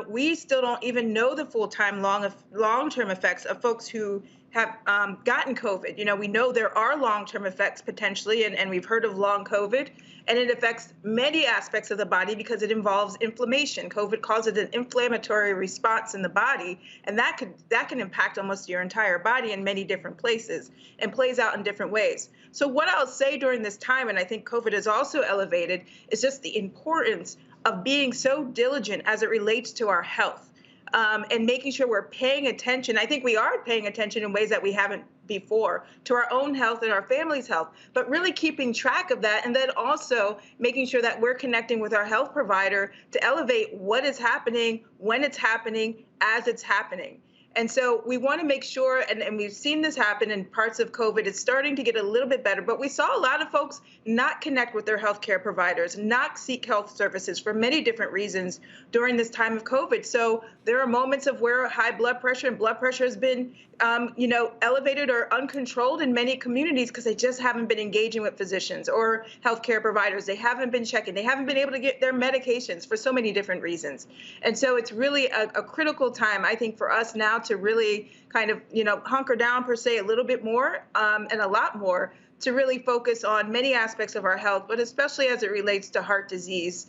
We still don't even know the full-time long-term effects of folks who have gotten COVID. You know, we know there are long-term effects potentially, and we've heard of long COVID, and it affects many aspects of the body because it involves inflammation. COVID causes an inflammatory response in the body, and that can impact almost your entire body in many different places and plays out in different ways. So what I'll say during this time, and I think COVID has also elevated, is just the importance of being so diligent as it relates to our health. And making sure we're paying attention. I think we are paying attention in ways that we haven't before to our own health and our family's health, but really keeping track of that, and then also making sure that we're connecting with our health provider to elevate what is happening, when it's happening, as it's happening. And so we want to make sure, and we've seen this happen in parts of COVID, it's starting to get a little bit better, but we saw a lot of folks not connect with their healthcare providers, not seek health services for many different reasons during this time of COVID. So there are moments of where high blood pressure and blood pressure has been, elevated or uncontrolled in many communities because they just haven't been engaging with physicians or healthcare providers. They haven't been checking. They haven't been able to get their medications for so many different reasons. And so it's really a critical time, I think, for us now to really kind of, hunker down per se a little bit more and a lot more to really focus on many aspects of our health, but especially as it relates to heart disease,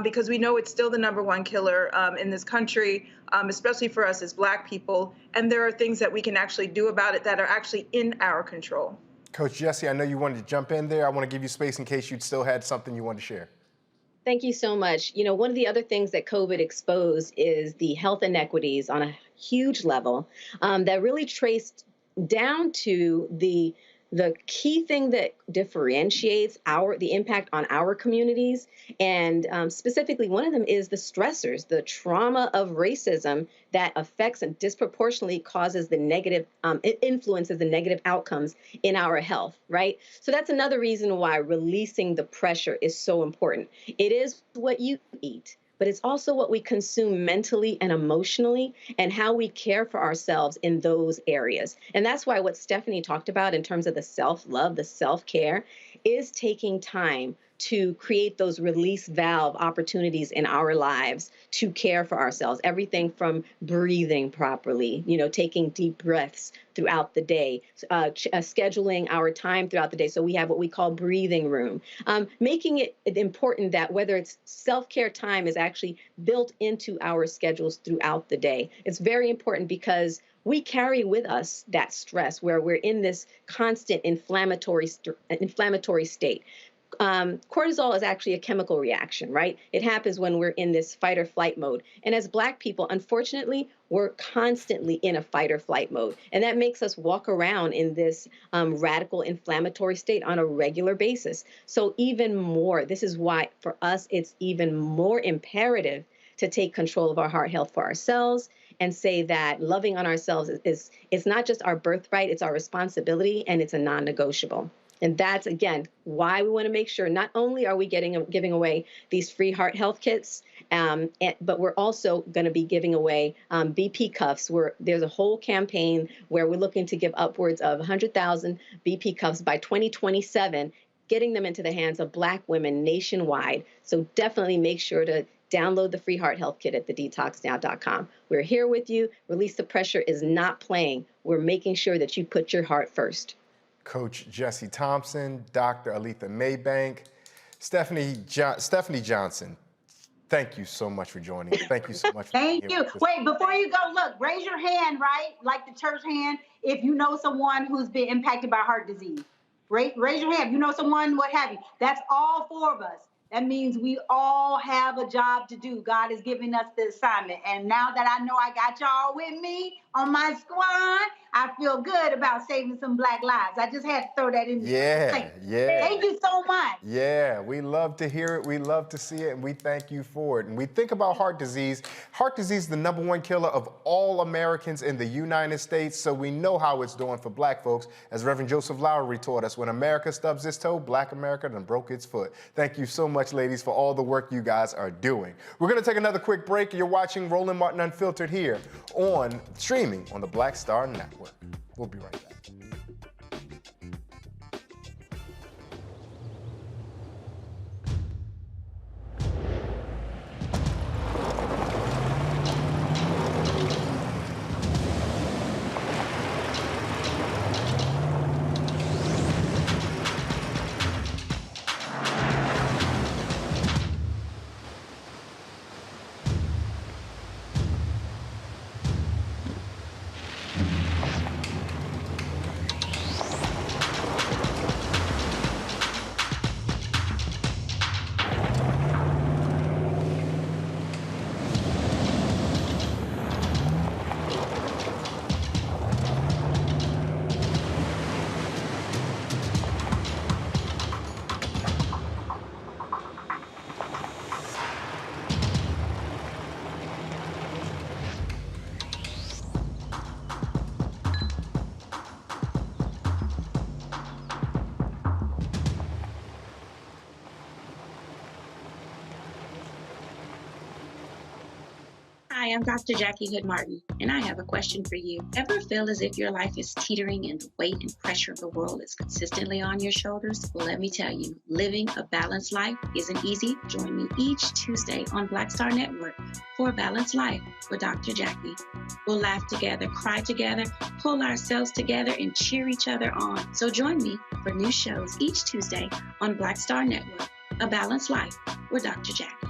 because we know it's still the #1 killer in this country, especially for us as Black people. And there are things that we can actually do about it that are actually in our control. Coach Jesse, I know you wanted to jump in there. I want to give you space in case you still had something you wanted to share. Thank you so much. One of the other things that COVID exposed is the health inequities on a huge level that really traced down to the key thing that differentiates the impact on our communities. And specifically, one of them is the stressors, the trauma of racism that affects and disproportionately causes the negative, it influences the negative outcomes in our health, right? So that's another reason why releasing the pressure is so important. It is what you eat, but it's also what we consume mentally and emotionally and how we care for ourselves in those areas. And that's why what Stephanie talked about in terms of the self-love, the self-care, is taking time to create those release valve opportunities in our lives to care for ourselves. Everything from breathing properly, taking deep breaths throughout the day, scheduling our time throughout the day. So we have what we call breathing room, making it important that whether it's self-care time is actually built into our schedules throughout the day. It's very important because we carry with us that stress where we're in this constant inflammatory state. Cortisol is actually a chemical reaction, right? It happens when we're in this fight or flight mode. And as Black people, unfortunately, we're constantly in a fight or flight mode. And that makes us walk around in this radical inflammatory state on a regular basis. So even more, this is why for us, it's even more imperative to take control of our heart health for ourselves and say that loving on ourselves is not just our birthright, it's our responsibility, and it's a non-negotiable. And that's, again, why we want to make sure not only are we giving away these free heart health kits, but we're also going to be giving away BP cuffs. There's a whole campaign where we're looking to give upwards of 100,000 BP cuffs by 2027, getting them into the hands of Black women nationwide. So definitely make sure to download the free heart health kit at thedetoxnow.com. We're here with you. Release the Pressure is not playing. We're making sure that you put your heart first. Coach Jesse Thompson, Dr. Aletha Maybank, Stephanie Johnson, thank you so much for joining us. Thank you so much. Thank you. Wait, before you go, look, raise your hand, right? Like the church hand, if you know someone who's been impacted by heart disease. Raise your hand. You know someone, what have you. That's all 4 of us. That means we all have a job to do. God is giving us the assignment. And now that I know I got y'all with me on my squad, I feel good about saving some Black lives. I just had to throw that in there. Yeah. Thank you so much. Yeah, we love to hear it. We love to see it, and we thank you for it. And we think about heart disease. Heart disease is the #1 killer of all Americans in the United States, so we know how it's doing for black folks. As Reverend Joseph Lowery taught us, when America stubs its toe, black America done broke its foot. Thank you so much, ladies, for all the work you guys are doing. We're going to take another quick break. You're watching Roland Martin Unfiltered here on streaming on the Black Star Network. We'll be right back. Hi, I'm Dr. Jackie Hood Martin, and I have a question for you. Ever feel as if your life is teetering and the weight and pressure of the world is consistently on your shoulders? Well, let me tell you, living a balanced life isn't easy. Join me each Tuesday on Black Star Network for A Balanced Life with Dr. Jackie. We'll laugh together, cry together, pull ourselves together, and cheer each other on. So join me for new shows each Tuesday on Black Star Network, A Balanced Life with Dr. Jackie.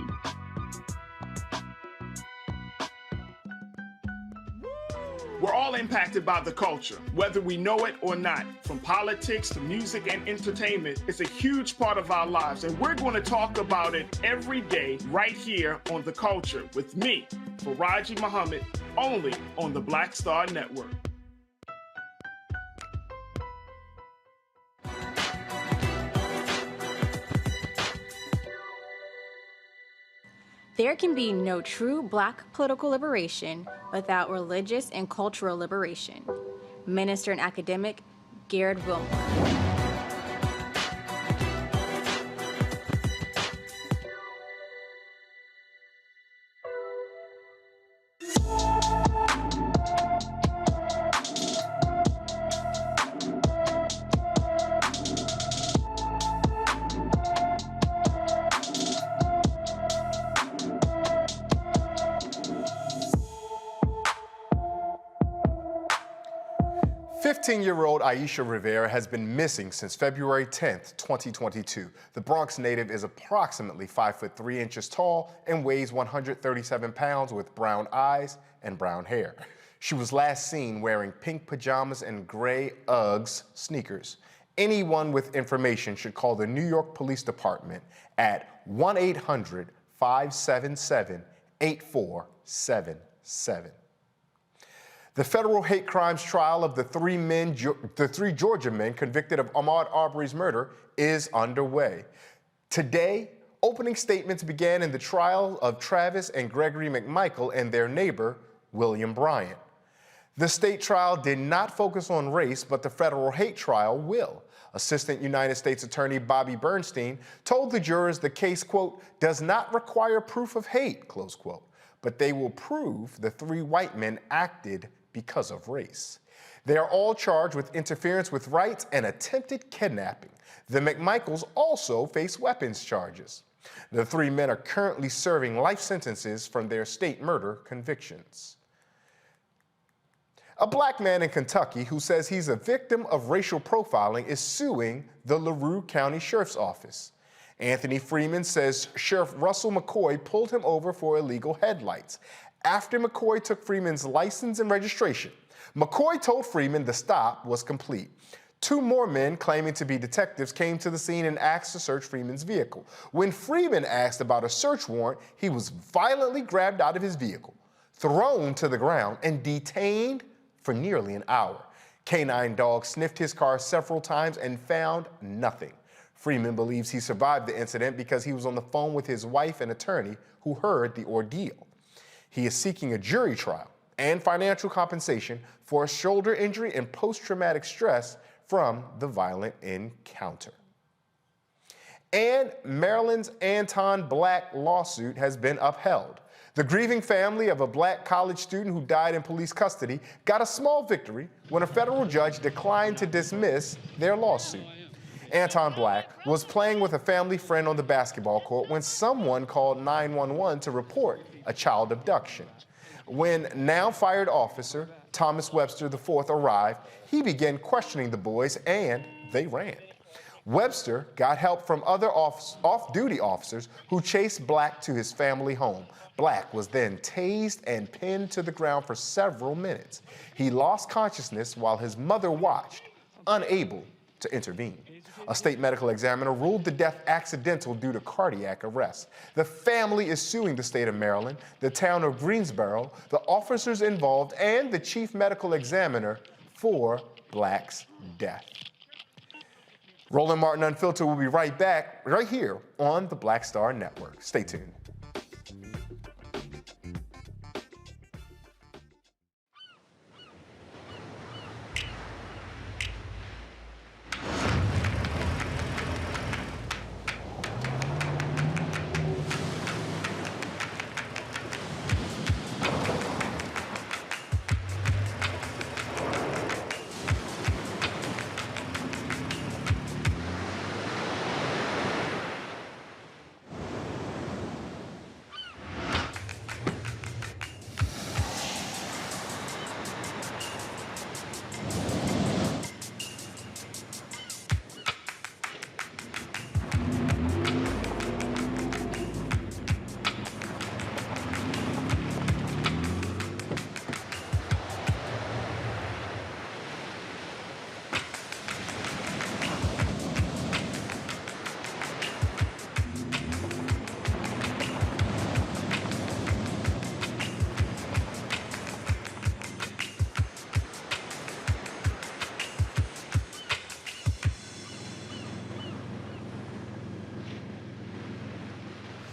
We're all impacted by the culture, whether we know it or not. From politics to music and entertainment, it's a huge part of our lives, and we're going to talk about it every day right here on The Culture with me, Faraji Muhammad, only on the Black Star Network. There can be no true Black political liberation without religious and cultural liberation. Minister and academic Garrett Wilmore. 15-year-old Aisha Rivera has been missing since February 10th, 2022. The Bronx native is approximately 5 foot 3 inches tall and weighs 137 pounds with brown eyes and brown hair. She was last seen wearing pink pajamas and gray Uggs sneakers. Anyone with information should call the New York Police Department at 1-800-577-8477. The federal hate crimes trial of the three Georgia men convicted of Ahmaud Arbery's murder is underway. Today, opening statements began in the trial of Travis and Gregory McMichael and their neighbor, William Bryant. The state trial did not focus on race, but the federal hate trial will. Assistant United States Attorney Bobby Bernstein told the jurors the case, quote, does not require proof of hate, close quote, but they will prove the three white men acted because of race. They are all charged with interference with rights and attempted kidnapping. The McMichaels also face weapons charges. The three men are currently serving life sentences from their state murder convictions. A black man in Kentucky who says he's a victim of racial profiling is suing the LaRue County Sheriff's Office. Anthony Freeman says Sheriff Russell McCoy pulled him over for illegal headlights. After McCoy took Freeman's license and registration, McCoy told Freeman the stop was complete. Two more men claiming to be detectives came to the scene and asked to search Freeman's vehicle. When Freeman asked about a search warrant, he was violently grabbed out of his vehicle, thrown to the ground, and detained for nearly an hour. Canine dogs sniffed his car several times and found nothing. Freeman believes he survived the incident because he was on the phone with his wife and attorney who heard the ordeal. He is seeking a jury trial and financial compensation for a shoulder injury and post-traumatic stress from the violent encounter. And Maryland's Anton Black lawsuit has been upheld. The grieving family of a Black college student who died in police custody got a small victory when a federal judge declined to dismiss their lawsuit. Anton Black was playing with a family friend on the basketball court when someone called 911 to report a child abduction. When now fired officer Thomas Webster IV arrived, he began questioning the boys and they ran. Webster got help from other off-duty officers who chased Black to his family home. Black was then tased and pinned to the ground for several minutes. He lost consciousness while his mother watched, unable to intervene. A state medical examiner ruled the death accidental due to cardiac arrest. The family is suing the state of Maryland, the town of Greensboro, the officers involved, and the chief medical examiner for Black's death. Roland Martin Unfiltered will be right back, right here on the Black Star Network. Stay tuned.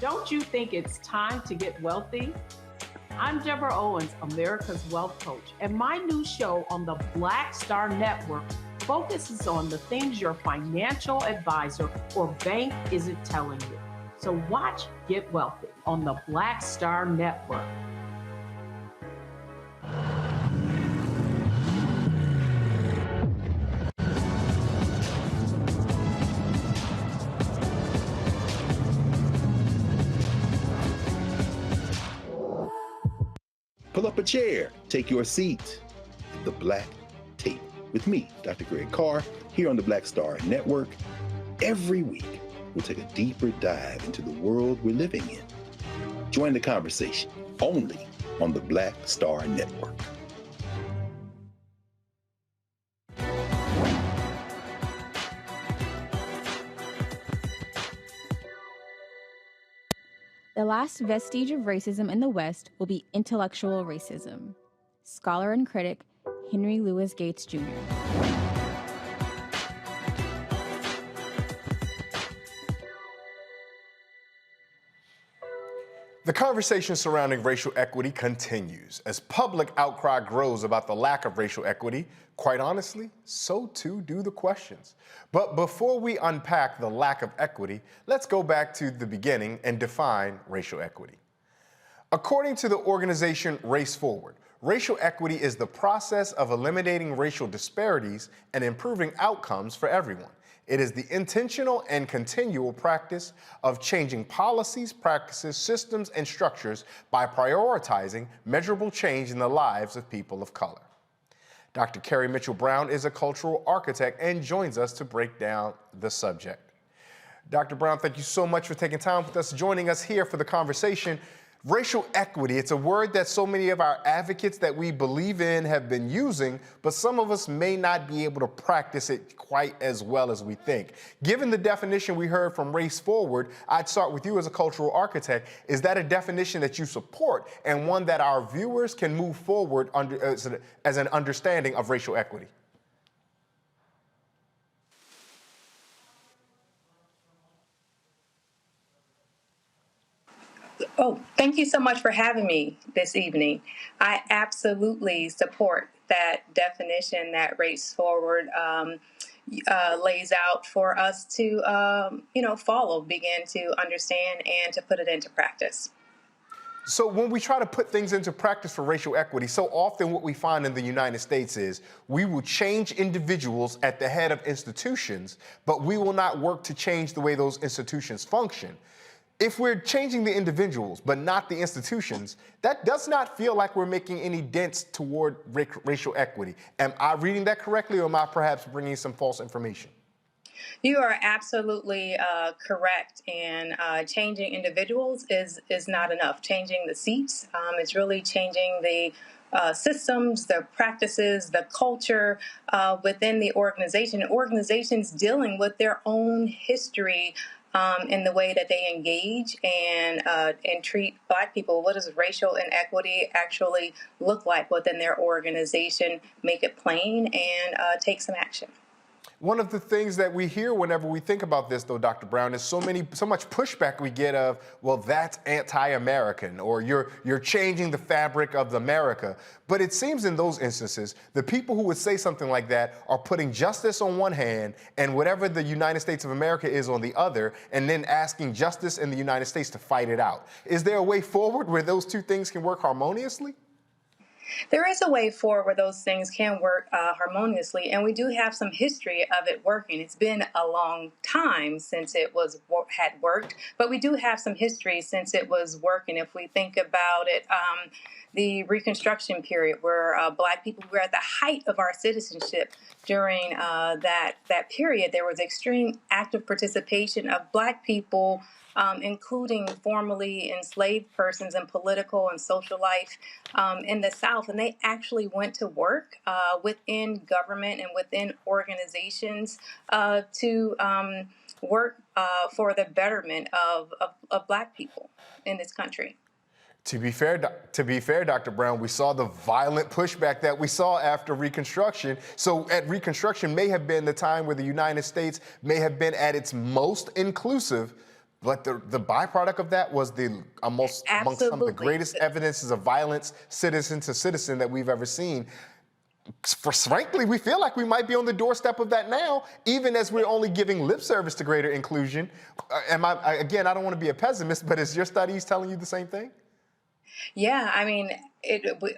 Don't you think it's time to get wealthy? I'm Deborah Owens, America's Wealth Coach, and my new show on the Black Star Network focuses on the things your financial advisor or bank isn't telling you. So watch Get Wealthy on the Black Star Network. Pull up a chair, take your seat. The Black Tape with me, Dr. Greg Carr, here on the Black Star Network. Every week, we'll take a deeper dive into the world we're living in. Join the conversation only on the Black Star Network. The last vestige of racism in the West will be intellectual racism. Scholar and critic Henry Louis Gates Jr. The conversation surrounding racial equity continues. As public outcry grows about the lack of racial equity, quite honestly, so too do the questions. But before we unpack the lack of equity, let's go back to the beginning and define racial equity. According to the organization Race Forward, racial equity is the process of eliminating racial disparities and improving outcomes for everyone. It is the intentional and continual practice of changing policies, practices, systems, and structures by prioritizing measurable change in the lives of people of color. Dr. Carrie Mitchell Brown is a cultural architect and joins us to break down the subject. Dr. Brown, thank you so much for taking time with us, joining us here for the conversation. Racial equity, it's a word that so many of our advocates that we believe in have been using, but some of us may not be able to practice it quite as well as we think. Given the definition we heard from Race Forward, I'd start with you as a cultural architect. Is that a definition that you support and one that our viewers can move forward under, as an understanding of racial equity? Oh, thank you so much for having me this evening. I absolutely support that definition that Race Forward lays out for us to, follow, begin to understand, and to put it into practice. So when we try to put things into practice for racial equity, so often what we find in the United States is we will change individuals at the head of institutions, but we will not work to change the way those institutions function. If we're changing the individuals, but not the institutions, that does not feel like we're making any dents toward racial equity. Am I reading that correctly, or am I perhaps bringing some false information? You are absolutely correct. And changing individuals is not enough. Changing the seats is really changing the systems, the practices, the culture within the organization. Organizations dealing with their own history in the way that they engage and treat Black people. What does racial inequity actually look like within their organization? Make it plain and take some action. One of the things that we hear whenever we think about this, though, Dr. Brown, is so much pushback we get of, well, that's anti-American, or you're changing the fabric of America. But it seems in those instances, the people who would say something like that are putting justice on one hand and whatever the United States of America is on the other, and then asking justice in the United States to fight it out. Is there a way forward where those two things can work harmoniously? There is a way forward where those things can work harmoniously, and we do have some history of it working. It's been a long time since it had worked, but we do have some history since it was working. If we think about it, the Reconstruction period, where Black people were at the height of our citizenship during that period, there was extreme active participation of Black people, including formerly enslaved persons in political and social life in the South. And they actually went to work within government and within organizations to work for the betterment of Black people in this country. To be fair, Dr. Brown, we saw the violent pushback that we saw after Reconstruction. So at Reconstruction may have been the time where the United States may have been at its most inclusive. But the byproduct of that was amongst some of the greatest evidences of violence, citizen to citizen, that we've ever seen. Frankly, we feel like we might be on the doorstep of that now, even as we're only giving lip service to greater inclusion. Again, I don't want to be a pessimist, but is your studies telling you the same thing? Yeah, I mean,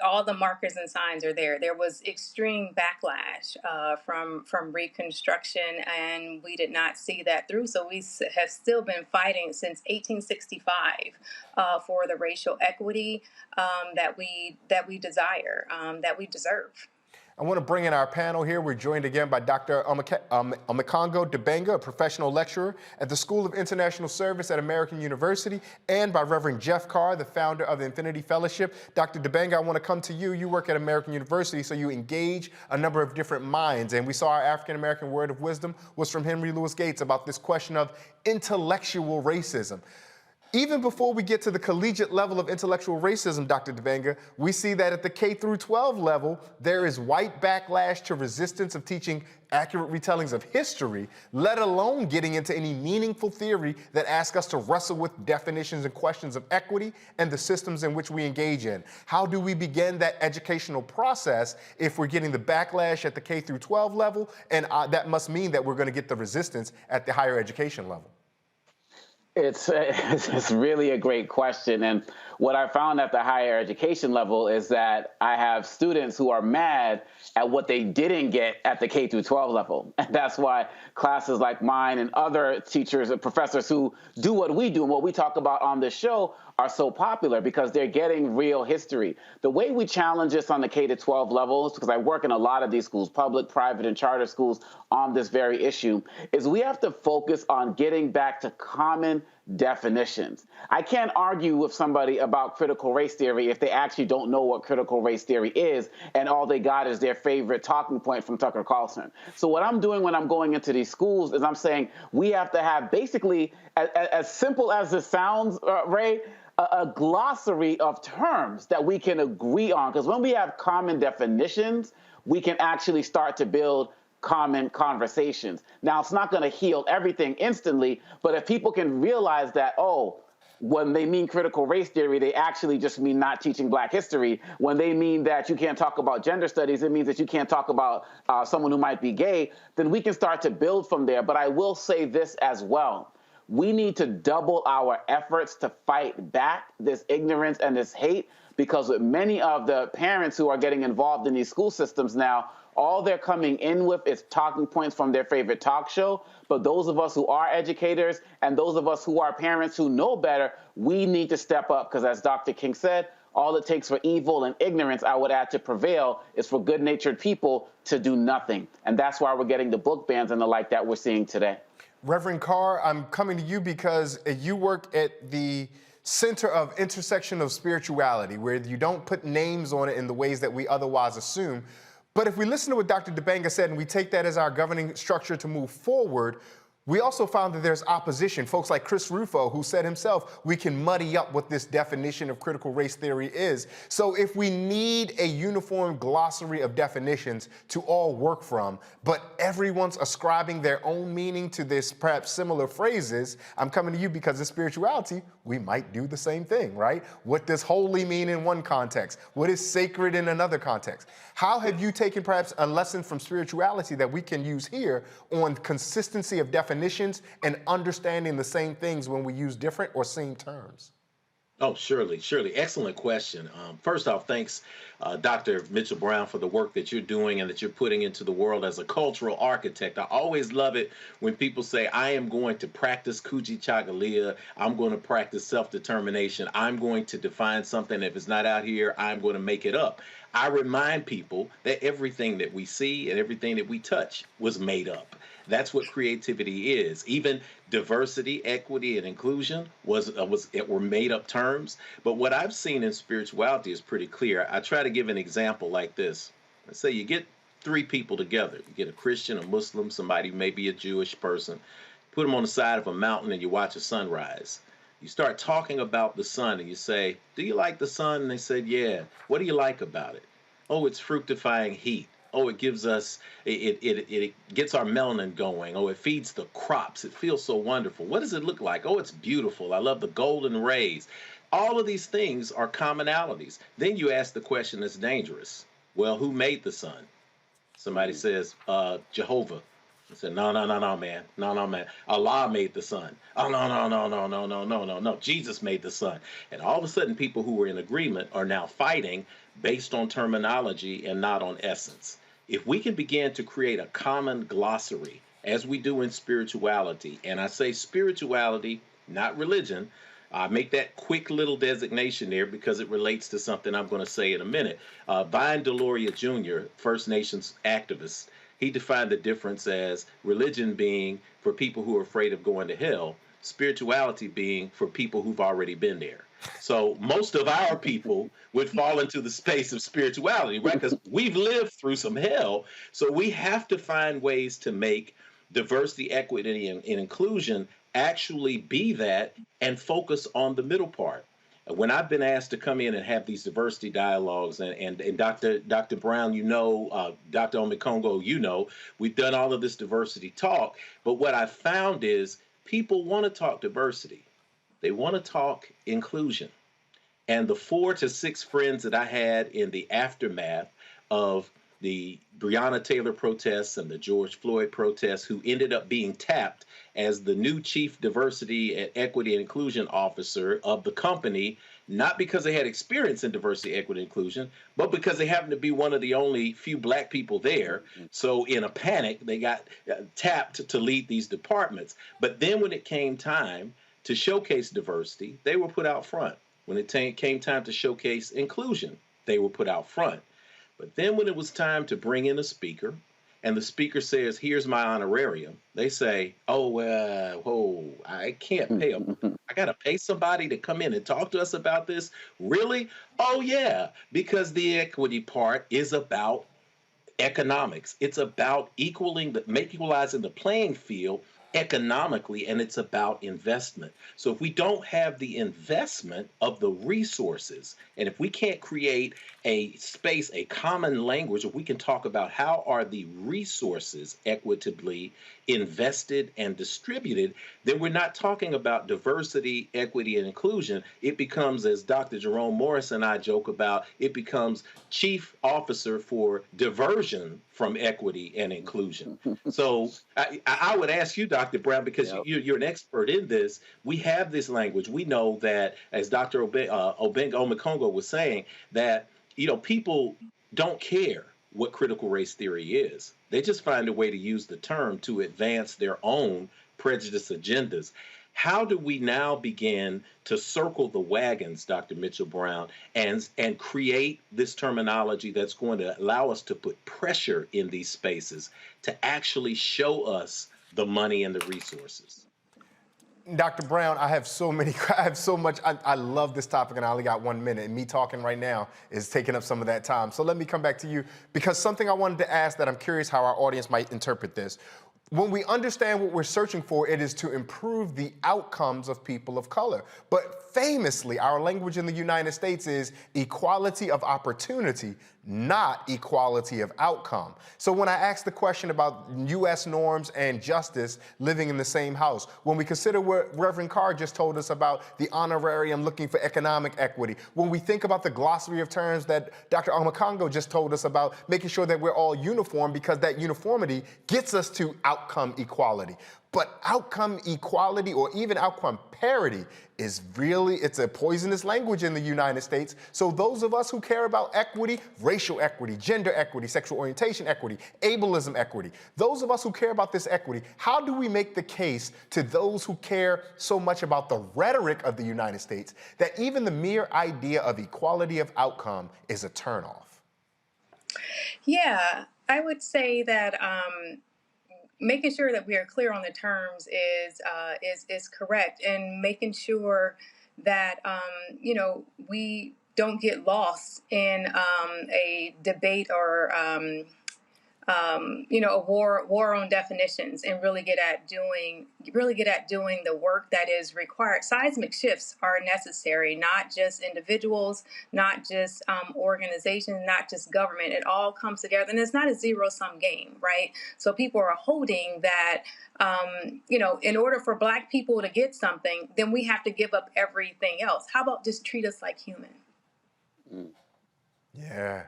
all the markers and signs are there. There was extreme backlash from Reconstruction, and we did not see that through. So we have still been fighting since 1865 for the racial equity that we desire, that we deserve. I want to bring in our panel here. We're joined again by Dr. Omekongo Dibenga, a professional lecturer at the School of International Service at American University, and by Reverend Jeff Carr, the founder of the Infinity Fellowship. Dr. Dibenga, I want to come to you. You work at American University, so you engage a number of different minds. And we saw our African-American word of wisdom was from Henry Louis Gates about this question of intellectual racism. Even before we get to the collegiate level of intellectual racism, Dr. Dibenga, we see that at the K through 12 level, there is white backlash to resistance of teaching accurate retellings of history, let alone getting into any meaningful theory that asks us to wrestle with definitions and questions of equity and the systems in which we engage in. How do we begin that educational process if we're getting the backlash at the K through 12 level? And that must mean that we're going to get the resistance at the higher education level. It's really a great question. And what I found at the higher education level is that I have students who are mad at what they didn't get at the K through 12 level. And that's why classes like mine and other teachers and professors who do what we do and what we talk about on this show are so popular, because they're getting real history. The way we challenge this on the K to 12 levels, because I work in a lot of these schools, public, private, and charter schools, on this very issue, is we have to focus on getting back to common definitions. I can't argue with somebody about critical race theory if they actually don't know what critical race theory is, and all they got is their favorite talking point from Tucker Carlson. So what I'm doing when I'm going into these schools is I'm saying we have to have basically, as simple as it sounds, Ray, a glossary of terms that we can agree on. Because when we have common definitions, we can actually start to build common conversations. Now, it's not going to heal everything instantly, but if people can realize that, oh, when they mean critical race theory, they actually just mean not teaching Black history. When they mean that you can't talk about gender studies, it means that you can't talk about someone who might be gay. Then we can start to build from there. But I will say this as well. We need to double our efforts to fight back this ignorance and this hate, because with many of the parents who are getting involved in these school systems now, all they're coming in with is talking points from their favorite talk show. But those of us who are educators and those of us who are parents who know better, we need to step up, because as Dr. King said, all it takes for evil and ignorance, I would add, to prevail is for good-natured people to do nothing. And that's why we're getting the book bans and the like that we're seeing today. Reverend Carr, I'm coming to you because you work at the center of intersection of spirituality, where you don't put names on it in the ways that we otherwise assume. But if we listen to what Dr. Dibanga said and we take that as our governing structure to move forward, we also found that there's opposition. Folks like Chris Rufo, who said himself, we can muddy up what this definition of critical race theory is. So if we need a uniform glossary of definitions to all work from, but everyone's ascribing their own meaning to this perhaps similar phrases, I'm coming to you because of spirituality, we might do the same thing, right? What does holy mean in one context? What is sacred in another context? How have you taken perhaps a lesson from spirituality that we can use here on consistency of definitions and understanding the same things when we use different or same terms? Oh, surely. Excellent question. First off, thanks, Dr. Mitchell Brown, for the work that you're doing and that you're putting into the world as a cultural architect. I always love it when people say, I am going to practice Kujichagulia. I'm going to practice self-determination. I'm going to define something. If it's not out here, I'm going to make it up. I remind people that everything that we see and everything that we touch was made up. That's what creativity is. Even diversity, equity, and inclusion were made up terms. But what I've seen in spirituality is pretty clear. I try to give an example like this. Let's say you get three people together. You get a Christian, a Muslim, somebody maybe a Jewish person. Put them on the side of a mountain and you watch a sunrise. You start talking about the sun and you say, do you like the sun? And they said, yeah. What do you like about it? Oh, it's fructifying heat. Oh, it gives us, it gets our melanin going. Oh, it feeds the crops. It feels so wonderful. What does it look like? Oh, it's beautiful. I love the golden rays. All of these things are commonalities. Then you ask the question that's dangerous. Well, who made the sun? Somebody says, Jehovah. I said, no, man. No, man. Allah made the sun. Oh, no. Jesus made the sun. And all of a sudden, people who were in agreement are now fighting based on terminology and not on essence. If we can begin to create a common glossary, as we do in spirituality, and I say spirituality, not religion, I make that quick little designation there because it relates to something I'm going to say in a minute. Vine Deloria Jr., First Nations activist, he defined the difference as religion being for people who are afraid of going to hell, spirituality being for people who've already been there. So most of our people would fall into the space of spirituality, right? Because we've lived through some hell. So we have to find ways to make diversity, equity, and inclusion actually be that and focus on the middle part. When I've been asked to come in and have these diversity dialogues, and Dr. Brown, Dr. Omekongo, we've done all of this diversity talk, but what I found is people want to talk diversity. They want to talk inclusion. And the 4 to 6 friends that I had in the aftermath of the Breonna Taylor protests and the George Floyd protests, who ended up being tapped as the new chief diversity and equity and inclusion officer of the company, not because they had experience in diversity, equity, and inclusion, but because they happened to be one of the only few Black people there. So in a panic, they got tapped to lead these departments. But then when it came time to showcase diversity, they were put out front. When it came time to showcase inclusion, they were put out front. But then when it was time to bring in a speaker, and the speaker says, here's my honorarium, they say, I can't pay them. I got to pay somebody to come in and talk to us about this? Really? Oh, yeah, because the equity part is about economics. It's about equalizing the playing field economically, and it's about investment. So if we don't have the investment of the resources, and if we can't create a space, a common language, if we can talk about how are the resources equitably invested and distributed, then we're not talking about diversity, equity, and inclusion. It becomes, as Dr. Jerome Morris and I joke about, it becomes chief officer for diversion from equity and inclusion. So I would ask you, Dr. Brown, because you're an expert in this, we have this language. We know that, as Dr. Omekongo was saying, that people don't care what critical race theory is. They just find a way to use the term to advance their own prejudice agendas. How do we now begin to circle the wagons, Dr. Mitchell Brown, and create this terminology that's going to allow us to put pressure in these spaces to actually show us the money and the resources? Dr. Brown, I have so much. I love this topic, and I only got 1 minute, and me talking right now is taking up some of that time. So let me come back to you, because something I wanted to ask that I'm curious how our audience might interpret this. When we understand what we're searching for, it is to improve the outcomes of people of color. But famously, our language in the United States is equality of opportunity, not equality of outcome. So when I ask the question about U.S. norms and justice living in the same house, when we consider what Reverend Carr just told us about the honorarium looking for economic equity, when we think about the glossary of terms that Dr. Omekongo just told us about, making sure that we're all uniform, because that uniformity gets us to outcome equality. But outcome equality, or even outcome parity, is really, it's a poisonous language in the United States. So those of us who care about equity, racial equity, gender equity, sexual orientation equity, ableism equity, those of us who care about this equity, how do we make the case to those who care so much about the rhetoric of the United States that even the mere idea of equality of outcome is a turnoff? Yeah, I would say that making sure that we are clear on the terms is correct, and making sure that we don't get lost in a debate or a war on definitions, and really get at doing the work that is required. Seismic shifts are necessary, not just individuals, not just organizations, not just government. It all comes together, and it's not a zero-sum game, right? So people are holding that, in order for Black people to get something, then we have to give up everything else. How about just treat us like human? Yeah,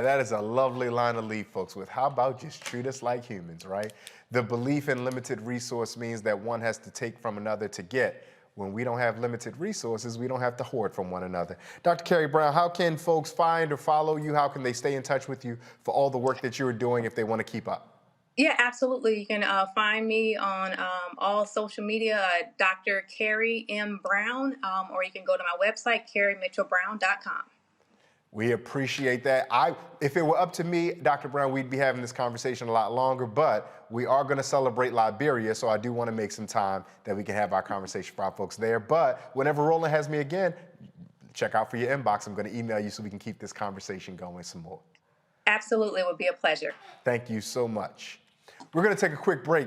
that is a lovely line to leave folks with. How about just treat us like humans, right? The belief in limited resource means that one has to take from another to get. When we don't have limited resources, we don't have to hoard from one another. Dr. Carrie Brown, how can folks find or follow you? How can they stay in touch with you for all the work that you're doing if they want to keep up? Yeah, absolutely. You can find me on all social media, Dr. Carrie M. Brown, or you can go to my website, carriemitchellbrown.com. We appreciate that. If it were up to me, Dr. Brown, we'd be having this conversation a lot longer, but we are going to celebrate Liberia, so I do want to make some time that we can have our conversation for our folks there. But whenever Roland has me again, check out for your inbox. I'm going to email you so we can keep this conversation going some more. Absolutely. It would be a pleasure. Thank you so much. We're going to take a quick break.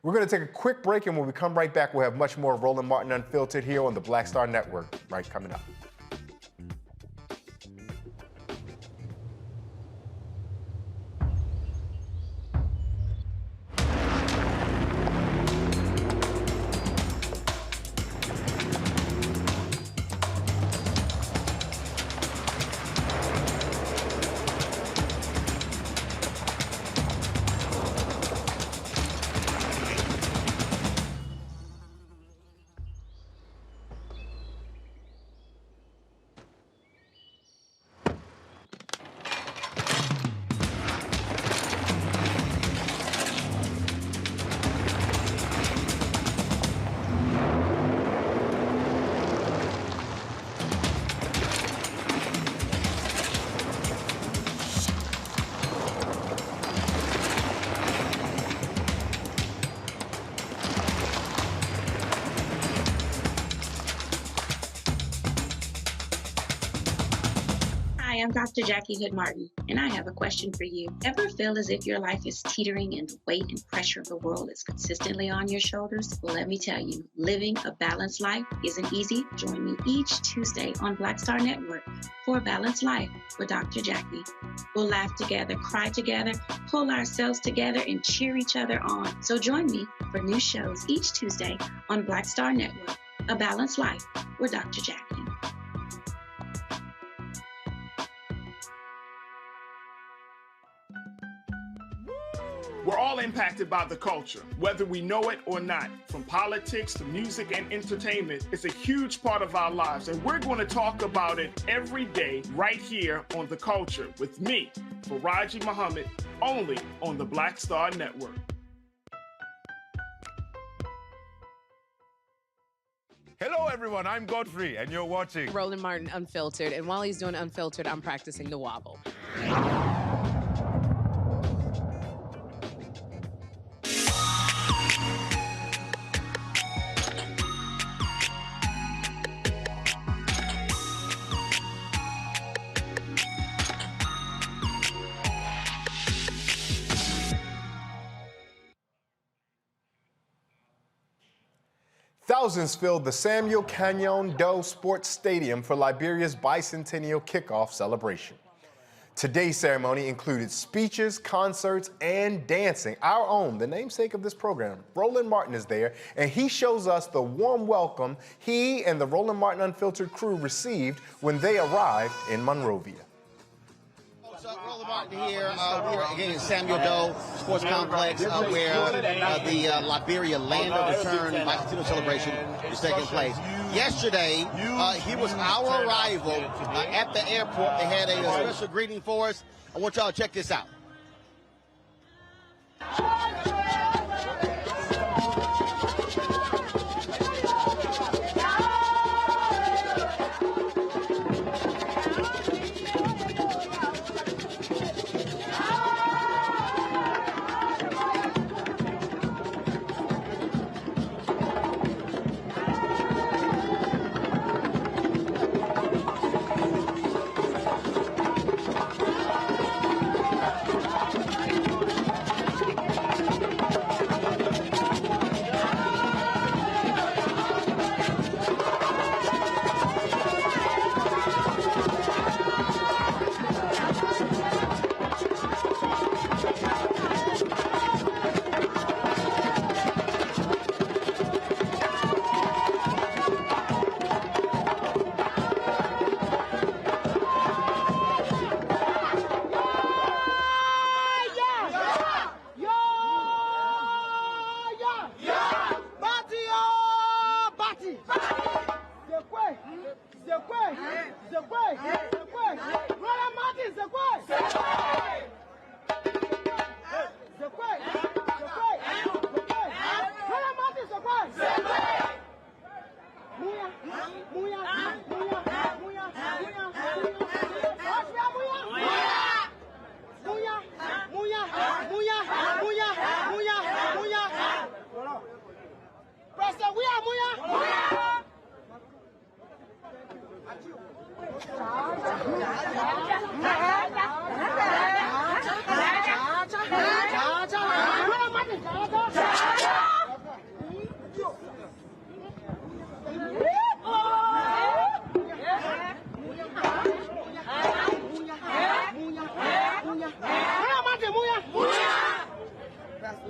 And when we come right back, we'll have much more Roland Martin Unfiltered here on the Black Star Network, right coming up. I'm Dr. Jackie Hood Martin, and I have a question for you. Ever feel as if your life is teetering and the weight and pressure of the world is consistently on your shoulders? Well, let me tell you, living a balanced life isn't easy. Join me each Tuesday on Black Star Network for a Balanced Life with Dr. Jackie. We'll laugh together, cry together, pull ourselves together, and cheer each other on. So join me for new shows each Tuesday on Black Star Network, A Balanced Life with Dr. Jackie. We're all impacted by the culture, whether we know it or not. From politics to music and entertainment, it's a huge part of our lives, and we're going to talk about it every day right here on The Culture with me, Faraji Muhammad, only on the Black Star Network. Hello, everyone. I'm Godfrey, and you're watching Roland Martin Unfiltered, and while he's doing Unfiltered, I'm practicing the wobble. Thousands filled the Samuel Canyon Doe Sports Stadium for Liberia's bicentennial kickoff celebration. Today's ceremony included speeches, concerts, and dancing. Our own, the namesake of this program, Roland Martin, is there, and he shows us the warm welcome he and the Roland Martin Unfiltered crew received when they arrived in Monrovia. Roland Martin here. We are again in Samuel Doe Sports Complex where the Liberia Land of Return bicentennial celebration is taking place. Yesterday, here was our arrival at the airport. They had a special greeting for us. I want y'all to check this out.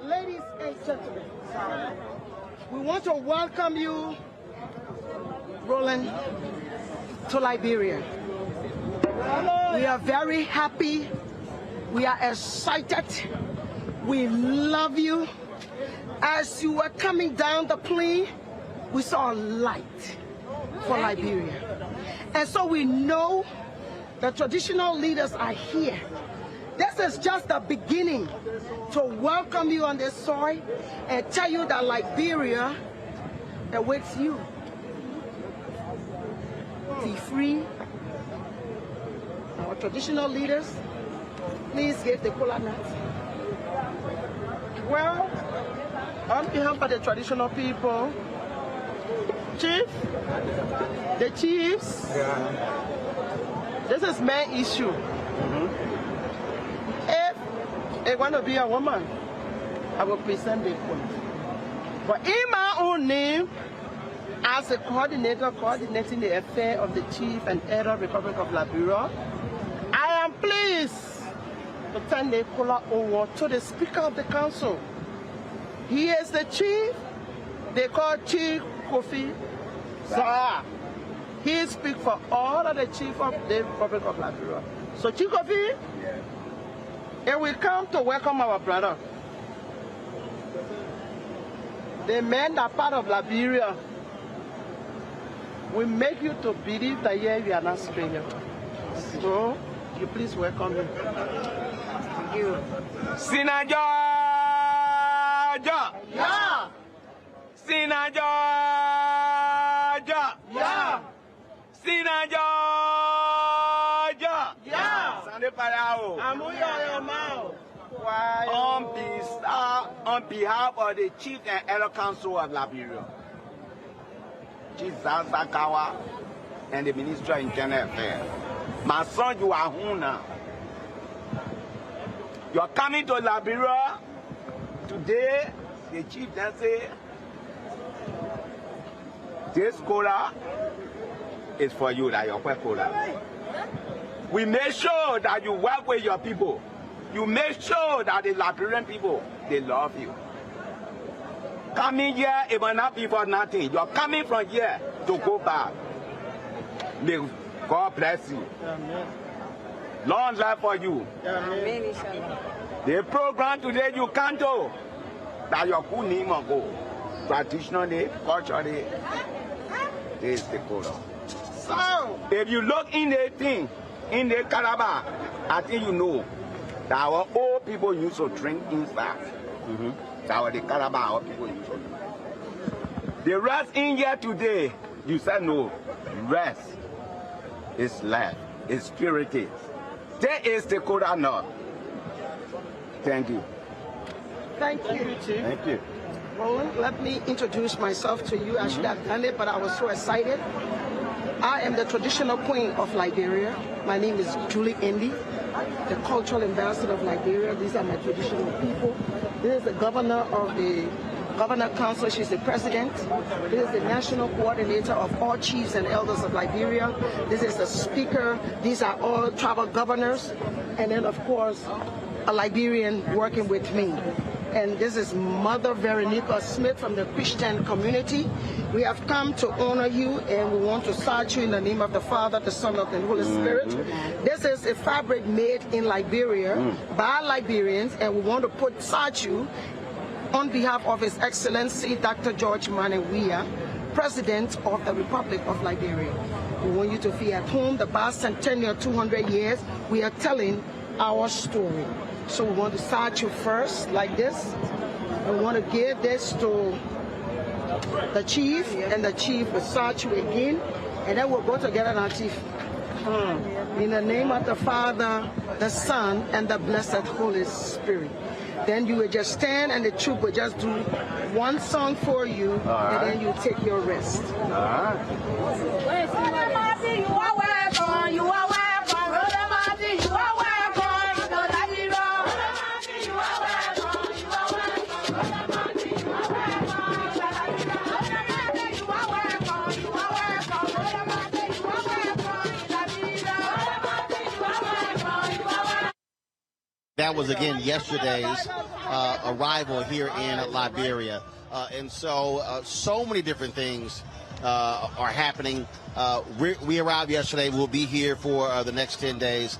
Ladies and gentlemen, we want to welcome you, Roland, to Liberia. We are very happy. We are excited. We love you. As you were coming down the plane, we saw a light for Liberia. And so we know the traditional leaders are here. This is just the beginning to welcome you on this soil and tell you that Liberia awaits you. Be free. Our traditional leaders, please give the kola nut. Well, on behalf of the traditional people, Chief, the chiefs, This is main issue. If it's going to be a woman, I will present the point. But in my own name, as a coordinator coordinating the affair of the Chief and Elder Republic of Liberia, I am pleased to turn the color over to the Speaker of the Council. He is the Chief. They call Chief Kofi Zah. He speaks for all of the Chief of the Republic of Liberia. So Chief Kofi, and we come to welcome our brother. The men that are part of Liberia, we make you to believe that here you are not stranger. So, you please welcome him. Thank you. Sinaja! Yeah! Sinaja! Yeah! Sinaja! Yeah! Sande Parao. Amuya Yomao. On behalf of the Chief and Elder Council of Liberia, Chief Zazakawa and the Minister of Internal Affairs, my son, you are home now. You are coming to Liberia today. The Chief then say, this cola is for you, that your cola. We make sure that you work with your people. You make sure that the Liberian people, they love you. Coming here, it will not be for nothing. You're coming from here to go back. May God bless you. Amen. Long life for you. Amen. The program today you can't do. That your good name will go. Traditionally, culturally, this is the color. So, if you look in the thing, in the calabar, I think you know that our old people used to drink inside. That was the calabar our people used to drink. The rest in here today, you said no. Rest is life, is spirited. That is the Koda now. Thank you. Thank you, Chief. Thank you. Roland, let me introduce myself to you. I should have done it, but I was so excited. I am the traditional queen of Liberia. My name is Julie Indy, the cultural ambassador of Liberia. These are my traditional people. This is the governor of the Governor Council. She's the president. This is the national coordinator of all chiefs and elders of Liberia. This is the speaker. These are all tribal governors. And then, of course, a Liberian working with me. And this is Mother Veronica Smith from the Christian community. We have come to honor you, and we want to salute you in the name of the Father, the Son, and the Holy Spirit. This is a fabric made in Liberia by Liberians, and we want to put statue on behalf of His Excellency Dr. George Manawia, President of the Republic of Liberia. We want you to feel at home. The bicentennial 200 years, we are telling our story. So we want to start you first, like this. We want to give this to the chief, and the chief will start you again, and then we'll go together now, Chief. In the name of the Father, the Son, and the blessed Holy Spirit. Then you will just stand, and the troop will just do one song for you, and then you take your rest. You are welcome. You are welcome. You are welcome. That was, again, yesterday's arrival here in Liberia. And so many different things are happening. We arrived yesterday. We'll be here for the next 10 days.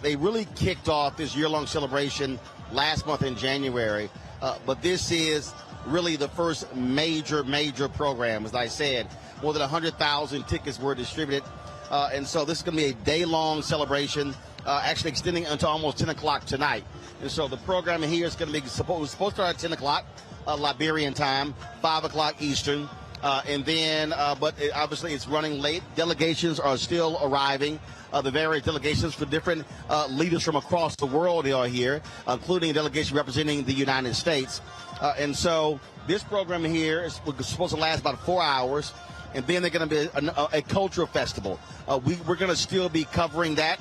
They really kicked off this year-long celebration last month in January. But this is really the first major program. As I said, more than 100,000 tickets were distributed. And so this is going to be a day-long celebration. Actually extending until almost 10 o'clock tonight. And so the program here is going to be supposed to start at 10 o'clock Liberian time, 5 o'clock Eastern. And then, obviously it's running late. Delegations are still arriving. The various delegations for different leaders from across the world are here, including a delegation representing the United States. And so this program here is supposed to last about 4 hours. And then they're going to be a cultural festival. We're going to still be covering that,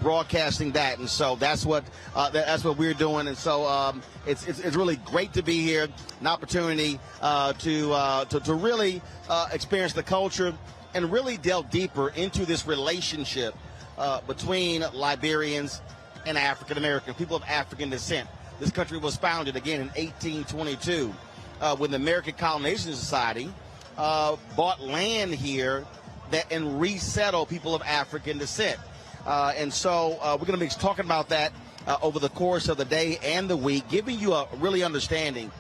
broadcasting that, and so that's what we're doing. And so it's really great to be here, an opportunity to really experience the culture and really delve deeper into this relationship between Liberians and African American people of African descent. This country was founded again in 1822 when the American Colonization Society bought land here and resettled people of African descent. And so we're going to be talking about that over the course of the day and the week, giving you a really understanding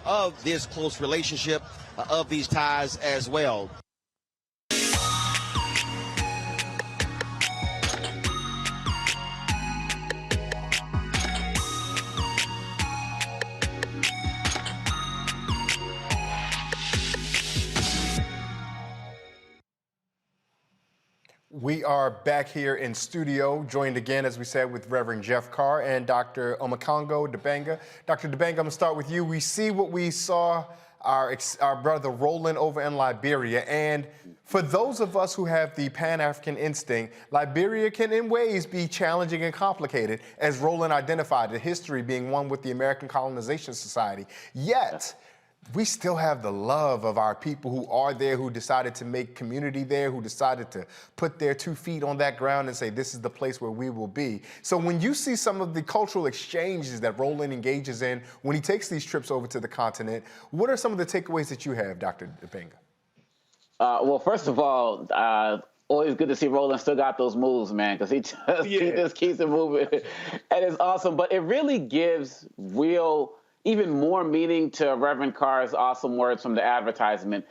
of this close relationship, of these ties as well. We are back here in studio, joined again, as we said, with Reverend Jeff Carr and Dr. Omekongo Dibanga. Dr. Dibanga, I'm going to start with you. We see what we saw our brother Roland over in Liberia, and for those of us who have the Pan-African instinct, Liberia can in ways be challenging and complicated, as Roland identified, the history being one with the American Colonization Society. Yet, we still have the love of our people who are there, who decided to make community there, who decided to put their 2 feet on that ground and say, this is the place where we will be. So when you see some of the cultural exchanges that Roland engages in when he takes these trips over to the continent, what are some of the takeaways that you have, Dr. Dibanga? Well, first of all, always good to see Roland still got those moves, man, because he just keeps it moving. And it's awesome. But it really gives even more meaning to Reverend Carr's awesome words from the advertisement,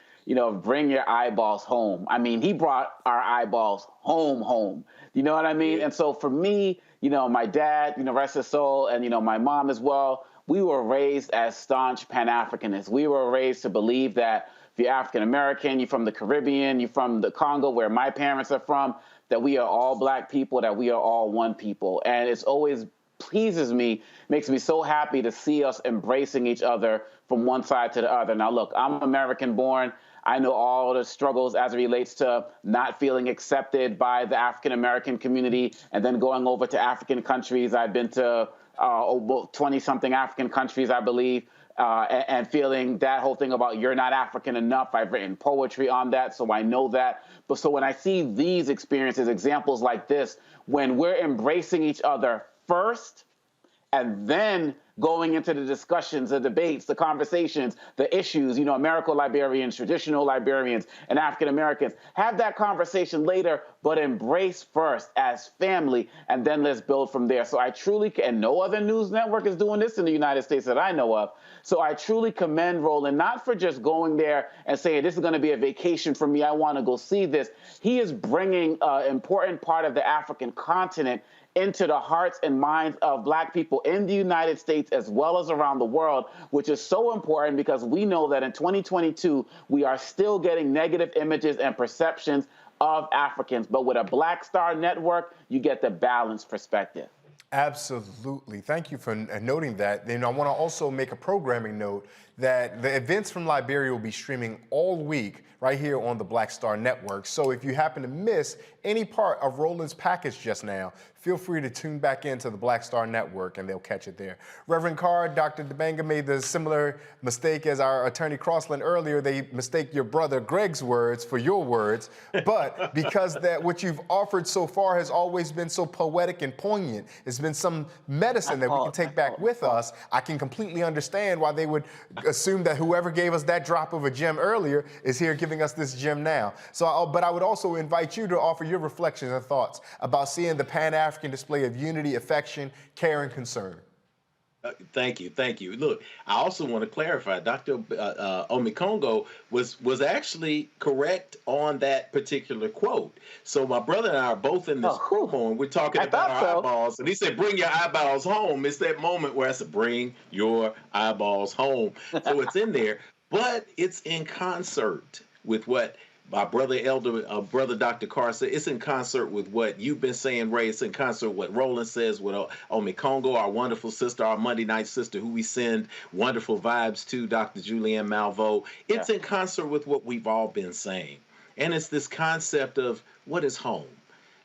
bring your eyeballs home. I mean, he brought our eyeballs home. You know what I mean? Yeah. And so for me, my dad, rest his soul, and, my mom as well, we were raised as staunch Pan-Africanists. We were raised to believe that if you're African-American, you're from the Caribbean, you're from the Congo, where my parents are from, that we are all Black people, that we are all one people. And it's always pleases me, makes me so happy to see us embracing each other from one side to the other. Now, look, I'm American born. I know all the struggles as it relates to not feeling accepted by the African American community and then going over to African countries. I've been to 20-something African countries, I believe, and feeling that whole thing about you're not African enough. I've written poetry on that, so I know that. But so when I see these experiences, examples like this, when we're embracing each other first, and then going into the discussions, the debates, the conversations, the issues, Americo-Liberians, traditional Liberians, and African-Americans. Have that conversation later, but embrace first as family, and then let's build from there. So I truly, and no other news network is doing this in the United States that I know of. So I truly commend Roland, not for just going there and saying, this is going to be a vacation for me, I want to go see this. He is bringing an important part of the African continent into the hearts and minds of Black people in the United States as well as around the world, which is so important because we know that in 2022, we are still getting negative images and perceptions of Africans. But with a Black Star Network, you get the balanced perspective. Absolutely. Thank you for noting that. Then I want to also make a programming note that the events from Liberia will be streaming all week right here on the Black Star Network. So if you happen to miss any part of Roland's package just now, feel free to tune back into the Black Star Network and they'll catch it there. Reverend Carr, Dr. Dibanga made the similar mistake as our attorney Crosland earlier. They mistake your brother Greg's words for your words, but because that what you've offered so far has always been so poetic and poignant, it's been some medicine that we can take back with us. I can completely understand why they would assume that whoever gave us that drop of a gem earlier is here giving us this gem now. So, but I would also invite you to offer your reflections and thoughts about seeing the Pan-African display of unity, affection, care, and concern. Thank you. Look, I also want to clarify, Dr. Omekongo was actually correct on that particular quote. So my brother and I are both in this room, and we're talking about our eyeballs, and he said, bring your eyeballs home. It's that moment where I said, bring your eyeballs home. So it's in there. but it's in concert with what my brother Dr. Carr said. It's in concert with what you've been saying, Ray. It's in concert with what Roland says, with Omi Kongo, our wonderful sister, our Monday night sister, who we send wonderful vibes to, Dr. Julianne Malveaux. It's in concert with what we've all been saying. And it's this concept of what is home.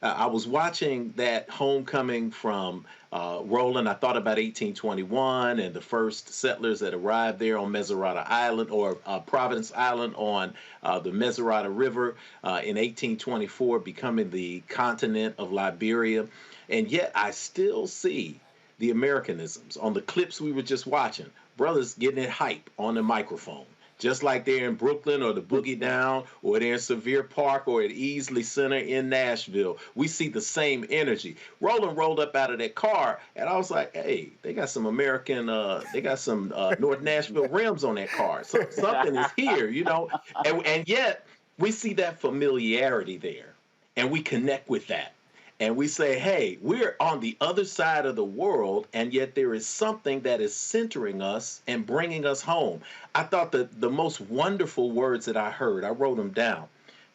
I was watching that homecoming from Roland. I thought about 1821 and the first settlers that arrived there on Misurata Island, or Providence Island on the Misurata River in 1824, becoming the continent of Liberia. And yet I still see the Americanisms on the clips we were just watching. Brothers getting it hype on the microphone. Just like they're in Brooklyn or the Boogie Down, or they're in Sevier Park or at Easley Center in Nashville. We see the same energy. Roland rolled up out of that car, and I was like, hey, they got some American, they got some North Nashville rims on that car. So something is here, you know? And yet, we see that familiarity there, and we connect with that. And we say, hey, we're on the other side of the world, and yet there is something that is centering us and bringing us home. I thought that the most wonderful words that I heard, I wrote them down.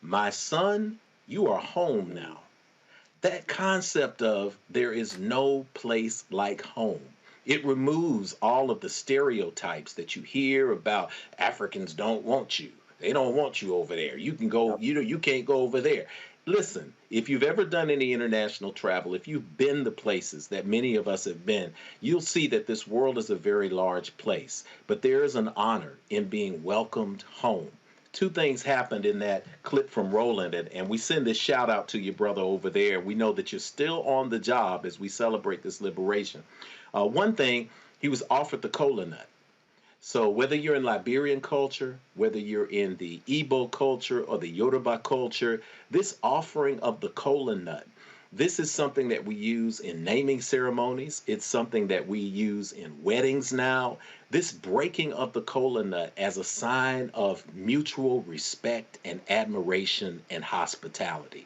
My son, you are home now. That concept of there is no place like home. It removes all of the stereotypes that you hear about Africans don't want you. They don't want you over there. You can go, you can't go over there. Listen, if you've ever done any international travel, if you've been the places that many of us have been, you'll see that this world is a very large place. But there is an honor in being welcomed home. Two things happened in that clip from Roland, and we send this shout out to your brother over there. We know that you're still on the job as we celebrate this liberation. One thing, he was offered the cola nut. So whether you're in Liberian culture, whether you're in the Igbo culture or the Yoruba culture, this offering of the cola nut, this is something that we use in naming ceremonies. It's something that we use in weddings now. This breaking of the cola nut as a sign of mutual respect and admiration and hospitality.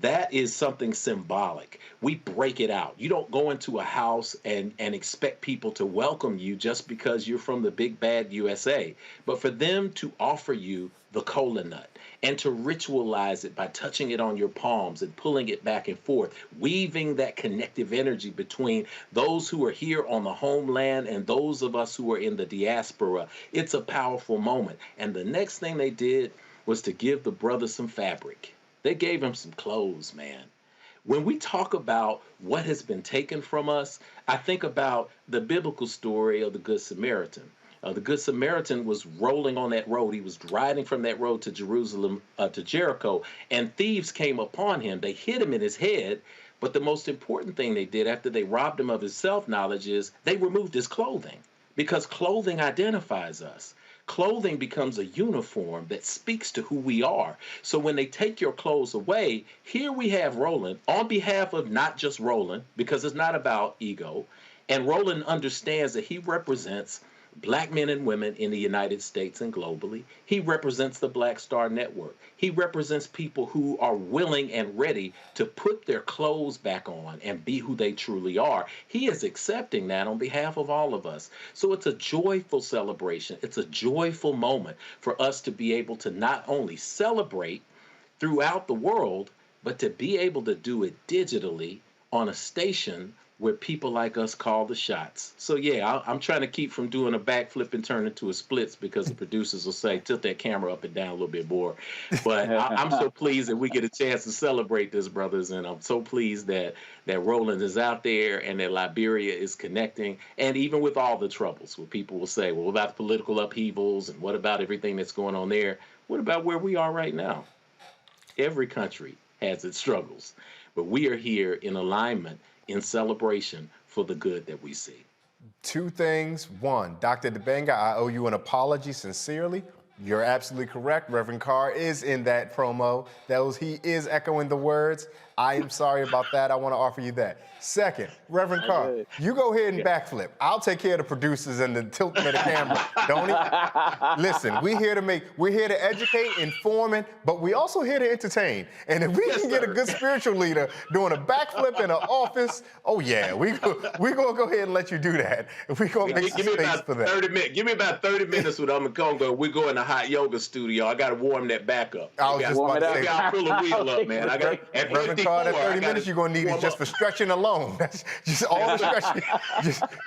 That is something symbolic. We break it out. You don't go into a house and expect people to welcome you just because you're from the big bad USA, but for them to offer you the cola nut and to ritualize it by touching it on your palms and pulling it back and forth, weaving that connective energy between those who are here on the homeland and those of us who are in the diaspora. It's a powerful moment. And the next thing they did was to give the brother some fabric. They gave him some clothes, man. When we talk about what has been taken from us, I think about the biblical story of the Good Samaritan. The Good Samaritan was rolling on that road. He was riding from that road to Jerusalem, to Jericho, and thieves came upon him. They hit him in his head, but the most important thing they did after they robbed him of his self-knowledge is they removed his clothing, because clothing identifies us. Clothing becomes a uniform that speaks to who we are. So when they take your clothes away, here we have Roland on behalf of not just Roland, because it's not about ego. And Roland understands that he represents Black men and women in the United States and globally. He represents the Black Star Network. He represents people who are willing and ready to put their clothes back on and be who they truly are. He is accepting that on behalf of all of us. So it's a joyful celebration. It's a joyful moment for us to be able to not only celebrate throughout the world, but to be able to do it digitally on a station where people like us call the shots. So yeah, I'm trying to keep from doing a backflip and turn into a splits, because the producers will say, tilt that camera up and down a little bit more. But I'm so pleased that we get a chance to celebrate this, brothers, and I'm so pleased that Roland is out there and that Liberia is connecting. And even with all the troubles, where people will say, well, what about the political upheavals, and what about everything that's going on there? What about where we are right now? Every country has its struggles, but we are here in alignment, in celebration for the good that we see. Two things. One, Dr. Dibanga, I owe you an apology sincerely You're absolutely correct. Reverend Carr is in that promo. He is echoing the words. I am sorry about that. I want to offer you that. Second, Reverend Carr, you go ahead and backflip. I'll take care of the producers and the tilting of the camera. Don't Listen, we're here to educate, inform, but we also here to entertain. And if we can get a good spiritual leader doing a backflip in an office, oh yeah, we're gonna go ahead and let you do that. We're gonna make some space for that. 30 minutes. Give me about 30 minutes with Congo. We go in the hot yoga studio. I gotta warm that back up. I was just about to say, I'll pull the wheel up, man. I got Reverend Carr, that 30 minutes you're gonna need is just for stretching alone. That's just all the stretching.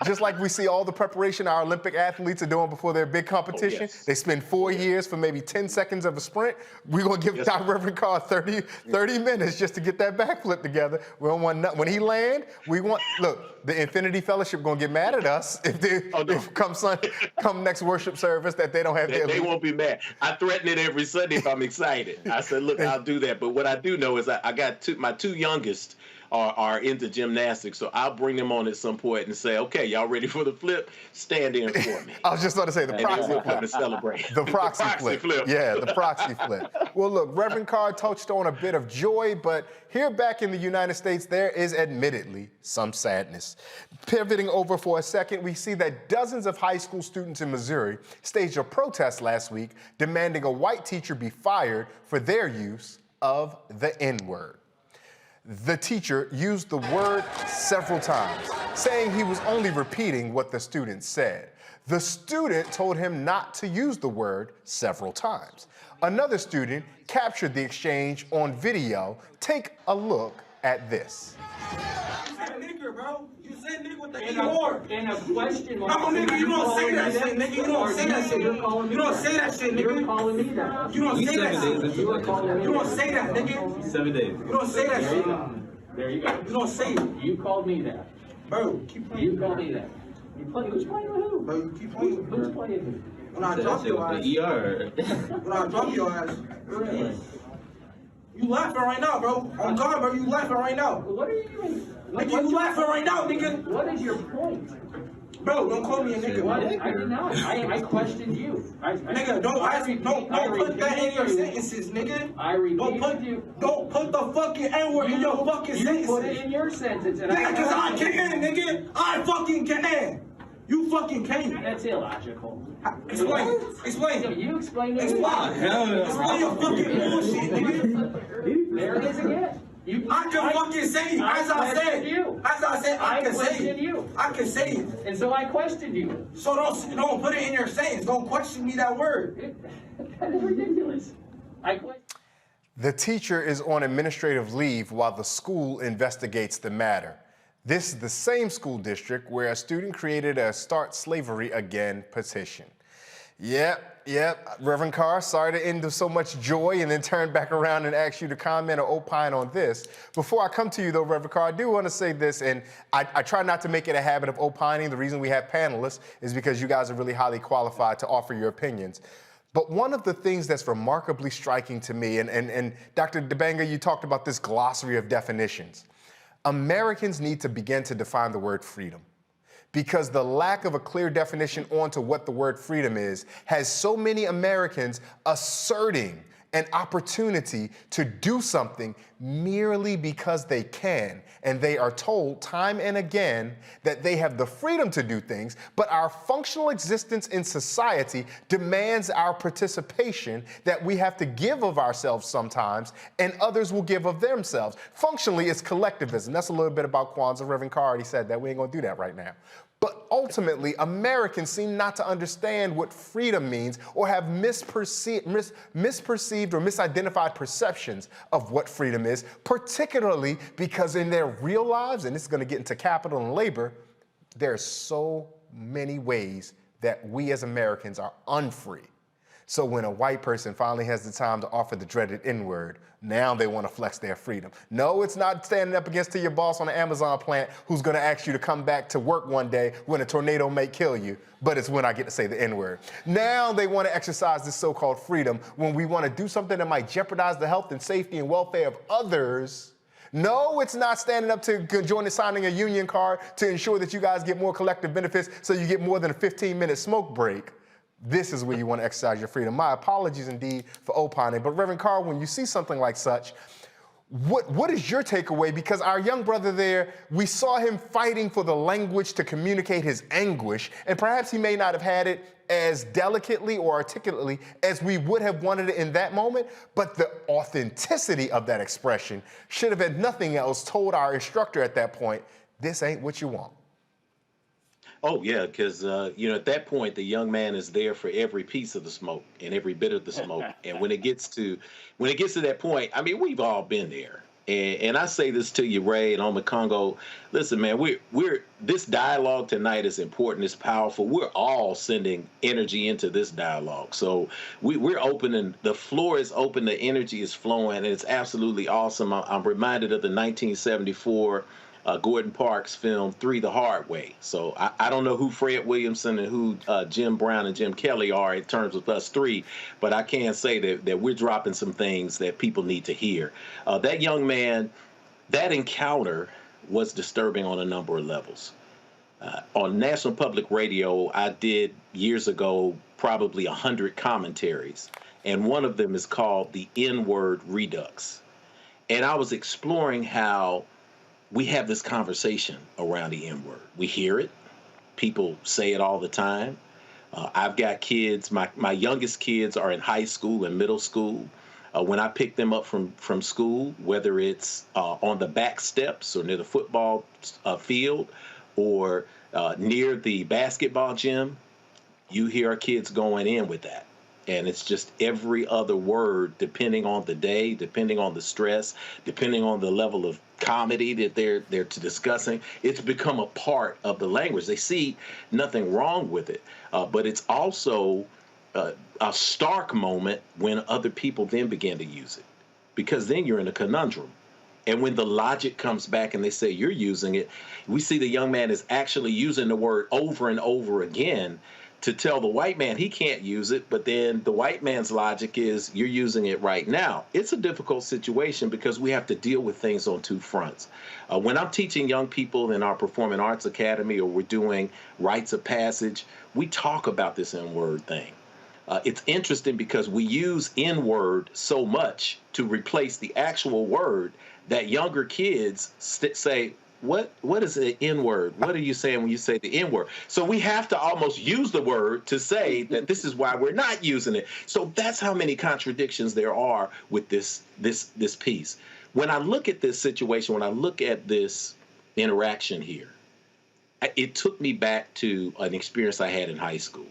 just like we see all the preparation our Olympic athletes are doing before their big competition. Oh, yes. They spend 4 years for maybe 10 seconds of a sprint. We're gonna give Reverend Carr 30 minutes just to get that backflip together. We don't want when he land, look, the Infinity Fellowship gonna get mad at us if come next worship service that they don't have They won't be mad. I threaten it every Sunday if I'm excited. I said, look, I'll do that. But what I do know is I got my two youngest are into gymnastics, so I'll bring them on at some point and say, okay, y'all ready for the flip? Stand in for me. I was just about to say the proxy flip. To celebrate. The proxy flip. Yeah, the proxy flip. Well, look, Reverend Carr touched on a bit of joy, but here back in the United States, there is admittedly some sadness. Pivoting over for a second, we see that dozens of high school students in Missouri staged a protest last week demanding a white teacher be fired for their use of the N-word. The teacher used the word several times, saying he was only repeating what the student said. The student told him not to use the word several times. Another student captured the exchange on video. Take a look at this. Nigga, bro. You said nigga with the E-word. And a question mark. No, nigga, you don't say that shit, nigga. You don't say that shit. You don't say that shit, nigga. You're calling me that. You don't say that shit. You are calling me. You don't say that, nigga. 7 days. You don't say that shit. There you go. You don't say it. You called me that. Bro, keep playing. You called me that. Who's playing with who? Bro, you keep playing. Who's playing who? When I drop your ass. When I drop your ass. You laughing right now, bro. On God, bro, you laughing right now. What are you doing? Nigga, you laughing right now, nigga. What is your point? Bro, don't call me a nigga. What? I did not. I questioned you. Nigga, don't put that in your sentences, nigga. Don't put the fucking N-word in your fucking sentences. You put it in your sentence. Nigga, because I can, nigga. I fucking can. You fucking can't. That's illogical. Explain. So you explain it. Explain your fucking bullshit, nigga. There it is again. I can fucking say it. As I said, I can say it. I can say it. And so I questioned you. So don't put it in your sentence. Don't question me that word. That is ridiculous. The teacher is on administrative leave while the school investigates the matter. This is the same school district where a student created a Start Slavery Again petition. Yep, Reverend Carr, sorry to end with so much joy and then turn back around and ask you to comment or opine on this. Before I come to you though, Reverend Carr, I do want to say this, and I try not to make it a habit of opining. The reason we have panelists is because you guys are really highly qualified to offer your opinions. But one of the things that's remarkably striking to me, and Dr. Dibanga, you talked about this glossary of definitions. Americans need to begin to define the word freedom, because the lack of a clear definition onto what the word freedom is has so many Americans asserting an opportunity to do something merely because they can. And they are told time and again that they have the freedom to do things, but our functional existence in society demands our participation, that we have to give of ourselves sometimes, and others will give of themselves. Functionally, it's collectivism. That's a little bit about Kwanzaa. Reverend Carr already said that. We ain't gonna do that right now. But ultimately, Americans seem not to understand what freedom means, or have misperceived or misidentified perceptions of what freedom is, particularly because in their real lives, and this is going to get into capital and labor, there are so many ways that we as Americans are unfree. So when a white person finally has the time to offer the dreaded N-word, now they want to flex their freedom. No, it's not standing up against your boss on the Amazon plant who's going to ask you to come back to work one day when a tornado may kill you, but it's when I get to say the N-word. Now they want to exercise this so-called freedom when we want to do something that might jeopardize the health and safety and welfare of others. No, it's not standing up to join and signing a union card to ensure that you guys get more collective benefits so you get more than a 15-minute smoke break. this is where you want to exercise your freedom. My apologies indeed for opining, but Reverend Carl, when you see something like such, what is your takeaway? Because our young brother there, we saw him fighting for the language to communicate his anguish, and perhaps he may not have had it as delicately or articulately as we would have wanted it in that moment, but the authenticity of that expression should have, had nothing else, told our instructor at that point, this ain't what you want. Oh, yeah, because, at that point, the young man is there for every piece of the smoke and every bit of the smoke. And when it gets to that point, I mean, we've all been there. And I say this to you, Ray, and on the Congo, listen, man, this dialogue tonight is important, it's powerful. We're all sending energy into this dialogue. So we're opening, the floor is open, the energy is flowing, and it's absolutely awesome. I'm reminded of the 1974 Gordon Parks film 3 the Hard Way. So I don't know who Fred Williamson and who Jim Brown and Jim Kelly are in terms of us three, but I can say that we're dropping some things that people need to hear. That young man, that encounter was disturbing on a number of levels. On National Public Radio, I did years ago probably 100 commentaries, and one of them is called the N-word Redux. And I was exploring how we have this conversation around the N-word. We hear it. People say it all the time. I've got kids. My youngest kids are in high school and middle school. When I pick them up from school, whether it's on the back steps or near the football field or near the basketball gym, you hear our kids going in with that. And it's just every other word, depending on the day, depending on the stress, depending on the level of comedy that they're discussing. It's become a part of the language. They see nothing wrong with it, but it's also a stark moment when other people then begin to use it, because then you're in a conundrum. And when the logic comes back and they say you're using it, we see the young man is actually using the word over and over again to tell the white man he can't use it, but then the white man's logic is you're using it right now. It's a difficult situation because we have to deal with things on two fronts. When I'm teaching young people in our Performing Arts Academy or we're doing rites of passage, we talk about this N-word thing. It's interesting because we use N-word so much to replace the actual word that younger kids say, what is the N-word? What are you saying when you say the N-word? So we have to almost use the word to say that this is why we're not using it. So that's how many contradictions there are with this piece. When I look at this situation, when I look at this interaction here, it took me back to an experience I had in high school.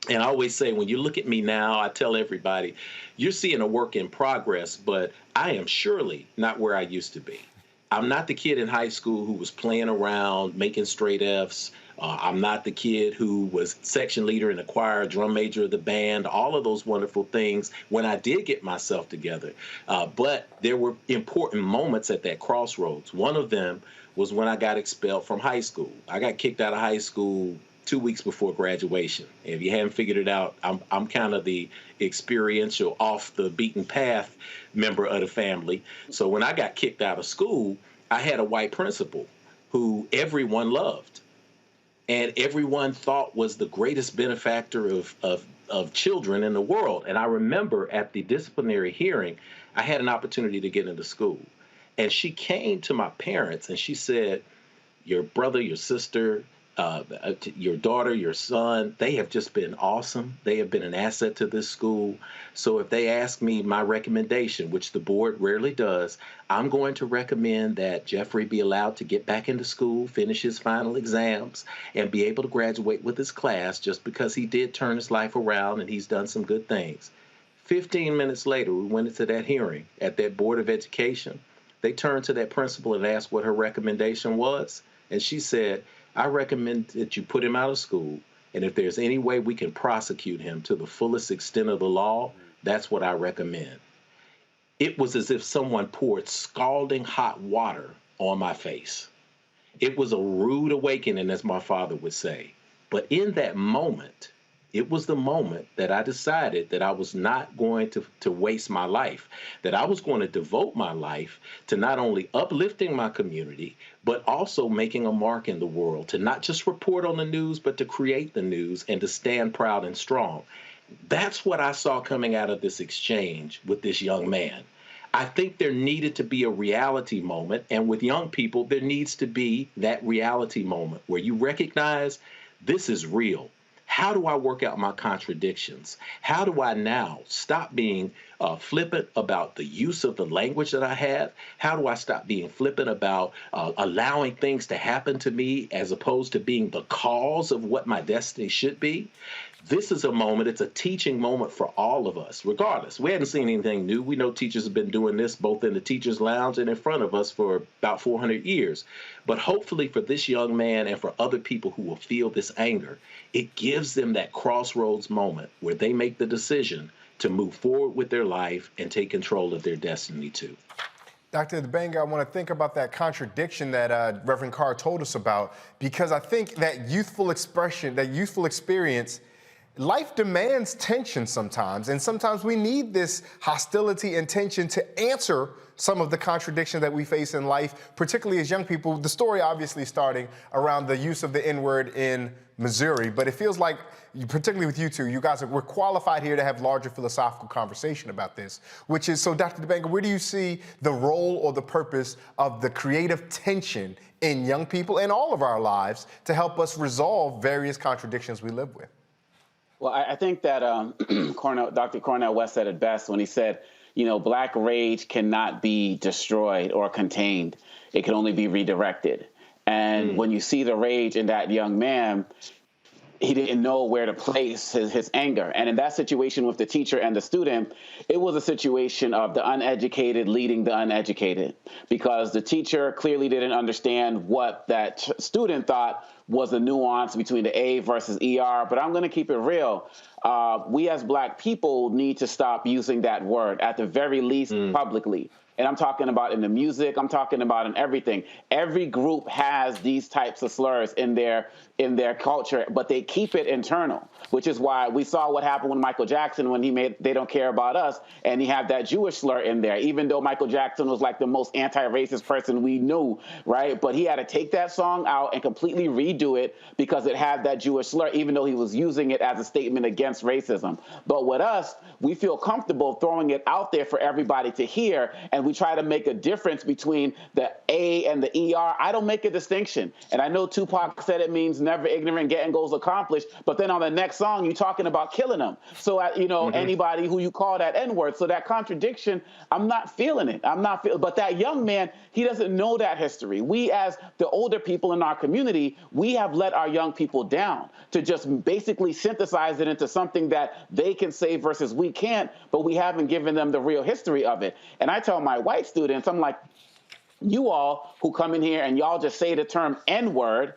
And I always say, when you look at me now, I tell everybody, you're seeing a work in progress, but I am surely not where I used to be. I'm not the kid in high school who was playing around, making straight Fs. I'm not the kid who was section leader in the choir, drum major of the band, all of those wonderful things when I did get myself together. But there were important moments at that crossroads. One of them was when I got expelled from high school. I got kicked out of high school 2 weeks before graduation. And if you haven't figured it out, I'm kind of the experiential, off the beaten path member of the family. So when I got kicked out of school, I had a white principal who everyone loved and everyone thought was the greatest benefactor of children in the world. And I remember at the disciplinary hearing, I had an opportunity to get into school. And she came to my parents and she said, your brother, your sister, your daughter, your son, they have just been awesome. They have been an asset to this school. So if they ask me my recommendation, which the board rarely does, I'm going to recommend that Jeffrey be allowed to get back into school, finish his final exams, and be able to graduate with his class just because he did turn his life around and he's done some good things. 15 minutes later, we went into that hearing at that Board of Education. They turned to that principal and asked what her recommendation was. And she said, I recommend that you put him out of school, and if there's any way we can prosecute him to the fullest extent of the law, that's what I recommend. It was as if someone poured scalding hot water on my face. It was a rude awakening, as my father would say. But in that moment, it was the moment that I decided that I was not going to waste my life, that I was going to devote my life to not only uplifting my community, but also making a mark in the world, to not just report on the news, but to create the news and to stand proud and strong. That's what I saw coming out of this exchange with this young man. I think there needed to be a reality moment, and with young people, there needs to be that reality moment where you recognize this is real. How do I work out my contradictions? How do I now stop being flippant about the use of the language that I have? How do I stop being flippant about allowing things to happen to me as opposed to being the cause of what my destiny should be? This is a moment, it's a teaching moment for all of us, regardless. We hadn't seen anything new. We know teachers have been doing this both in the teacher's lounge and in front of us for about 400 years. But hopefully for this young man and for other people who will feel this anger, it gives them that crossroads moment where they make the decision to move forward with their life and take control of their destiny too. Dr. Dibanga, I want to think about that contradiction that Reverend Carr told us about, because I think that youthful expression, that youthful experience, life demands tension sometimes, and sometimes we need this hostility and tension to answer some of the contradictions that we face in life, particularly as young people. The story obviously starting around the use of the N-word in Missouri, but it feels like, particularly with you two, you guys we're qualified here to have larger philosophical conversation about this, which is, so Dr. Dibanga, where do you see the role or the purpose of the creative tension in young people and all of our lives to help us resolve various contradictions we live with? Well, I think that Dr. Cornel West said it best when he said, you know, Black rage cannot be destroyed or contained. It can only be redirected. And when you see the rage in that young man, he didn't know where to place his anger. And in that situation with the teacher and the student, it was a situation of the uneducated leading the uneducated, because the teacher clearly didn't understand what that student thought was the nuance between the A versus ER. But I'm going to keep it real. We as Black people need to stop using that word, at the very least publicly. And I'm talking about in the music, I'm talking about in everything. Every group has these types of slurs in their culture, but they keep it internal, which is why we saw what happened with Michael Jackson when he made They Don't Care About Us, and he had that Jewish slur in there, even though Michael Jackson was like the most anti-racist person we knew, right? But he had to take that song out and completely redo it because it had that Jewish slur, even though he was using it as a statement against racism. But with us, we feel comfortable throwing it out there for everybody to hear, and we try to make a difference between the A and the ER. I don't make a distinction. And I know Tupac said it means never ignorant, getting goals accomplished, but then on the next song, you're talking about killing them. So, anybody who you call that N-word. So that contradiction, I'm not feeling it. But that young man, he doesn't know that history. We, as the older people in our community, we have let our young people down to just basically synthesize it into something that they can say versus we can't, but we haven't given them the real history of it. And I tell my white students, I'm like, you all who come in here and y'all just say the term N-word,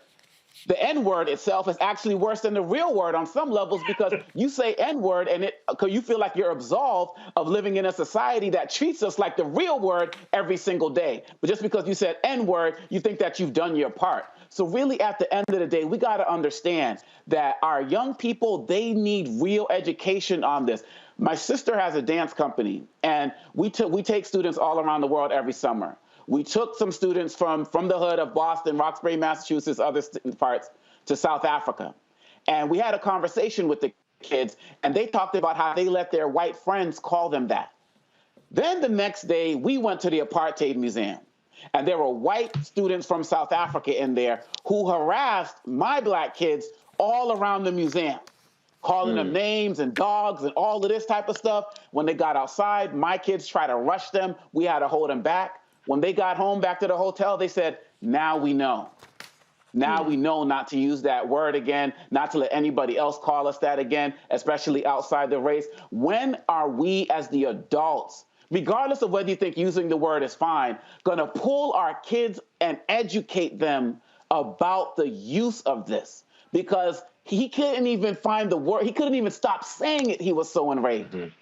the N-word itself is actually worse than the real word on some levels, because you say N-word and you feel like you're absolved of living in a society that treats us like the real word every single day. But just because you said N-word, you think that you've done your part. So really, at the end of the day, we got to understand that our young people, they need real education on this. My sister has a dance company, and we take students all around the world every summer. We took some students from the hood of Boston, Roxbury, Massachusetts, other parts, to South Africa. And we had a conversation with the kids, and they talked about how they let their white friends call them that. Then the next day, we went to the Apartheid Museum, and there were white students from South Africa in there who harassed my Black kids all around the museum, calling them names and dogs and all of this type of stuff. When they got outside, my kids tried to rush them. We had to hold them back. When they got home back to the hotel, they said, now we know. Now we know not to use that word again, not to let anybody else call us that again, especially outside the race. When are we as the adults, regardless of whether you think using the word is fine, going to pull our kids and educate them about the use of this? Because he couldn't even find the word. He couldn't even stop saying it. He was so enraged.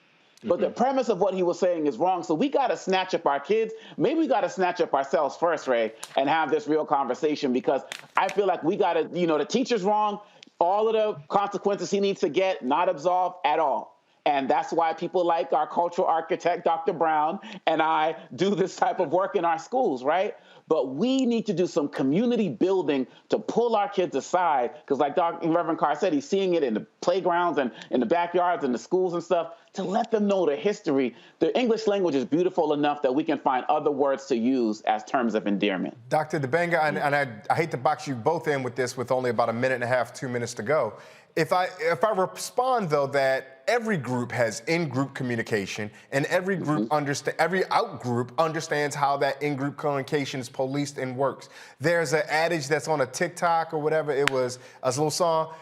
But the premise of what he was saying is wrong. So we got to snatch up our kids. Maybe we got to snatch up ourselves first, Ray, and have this real conversation, because I feel like we got to, the teacher's wrong. all of the consequences he needs to get, not absolved at all. And that's why people like our cultural architect, Dr. Brown, and I do this type of work in our schools, right? But we need to do some community building to pull our kids aside, because like Reverend Carr said, he's seeing it in the playgrounds and in the backyards and the schools and stuff, to let them know the history. The English language is beautiful enough that we can find other words to use as terms of endearment. Dr. Dibanga, and I hate to box you both in with this with only about a minute and a half, 2 minutes to go. If I respond, though, that every group has in-group communication and every group every out-group understands how that in-group communication is policed and works. There's an adage that's on a TikTok or whatever, it was a little song,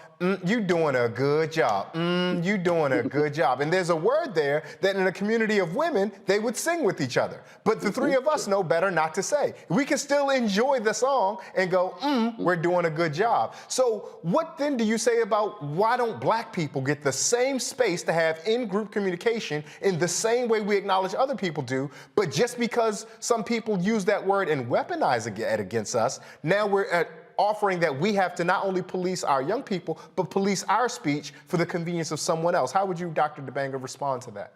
you doing a good job. You doing a good job. And there's a word there that in a community of women, they would sing with each other. But the three of us know better not to say. We can still enjoy the song and go, we're doing a good job. So what then do you say about why don't black people get the same space to have in-group communication in the same way we acknowledge other people do, but just because some people use that word and weaponize it against us, now we're offering that we have to not only police our young people, but police our speech for the convenience of someone else. How would you, Dr. Dibanga, respond to that?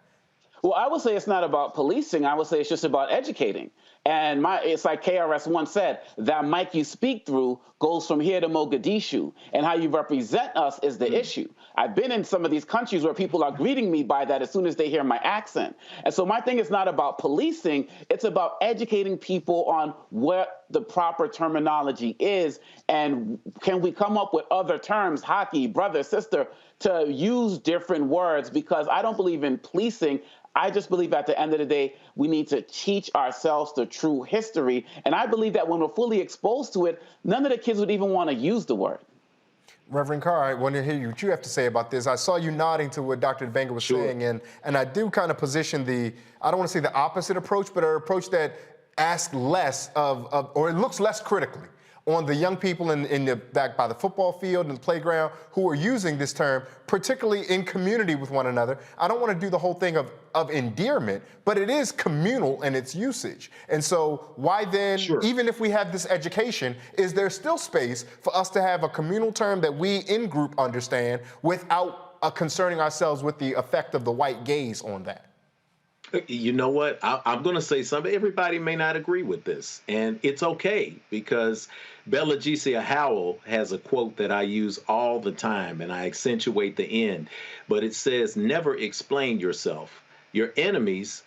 Well, I would say it's not about policing. I would say it's just about educating. And it's like KRS once said, that mic you speak through goes from here to Mogadishu, and how you represent us is the issue. I've been in some of these countries where people are greeting me by that as soon as they hear my accent. And so my thing is not about policing, it's about educating people on what the proper terminology is, and can we come up with other terms, hockey, brother, sister, to use different words, because I don't believe in policing. I just believe at the end of the day, we need to teach ourselves the true history. And I believe that when we're fully exposed to it, none of the kids would even want to use the word. Reverend Carr, I want to hear what you have to say about this. I saw you nodding to what Dr. Dibanga was saying, and I do kind of position I don't want to say the opposite approach, but an approach that asks less or it looks less critically on the young people in the back by the football field and the playground who are using this term, particularly in community with one another. I don't want to do the whole thing of endearment, but it is communal in its usage. And so why then, even if we have this education, is there still space for us to have a communal term that we in group understand without concerning ourselves with the effect of the white gaze on that? You know what? I'm going to say something. Everybody may not agree with this, and it's okay, because Bella Geesia Howell has a quote that I use all the time, and I accentuate the end. But it says, never explain yourself. Your enemies,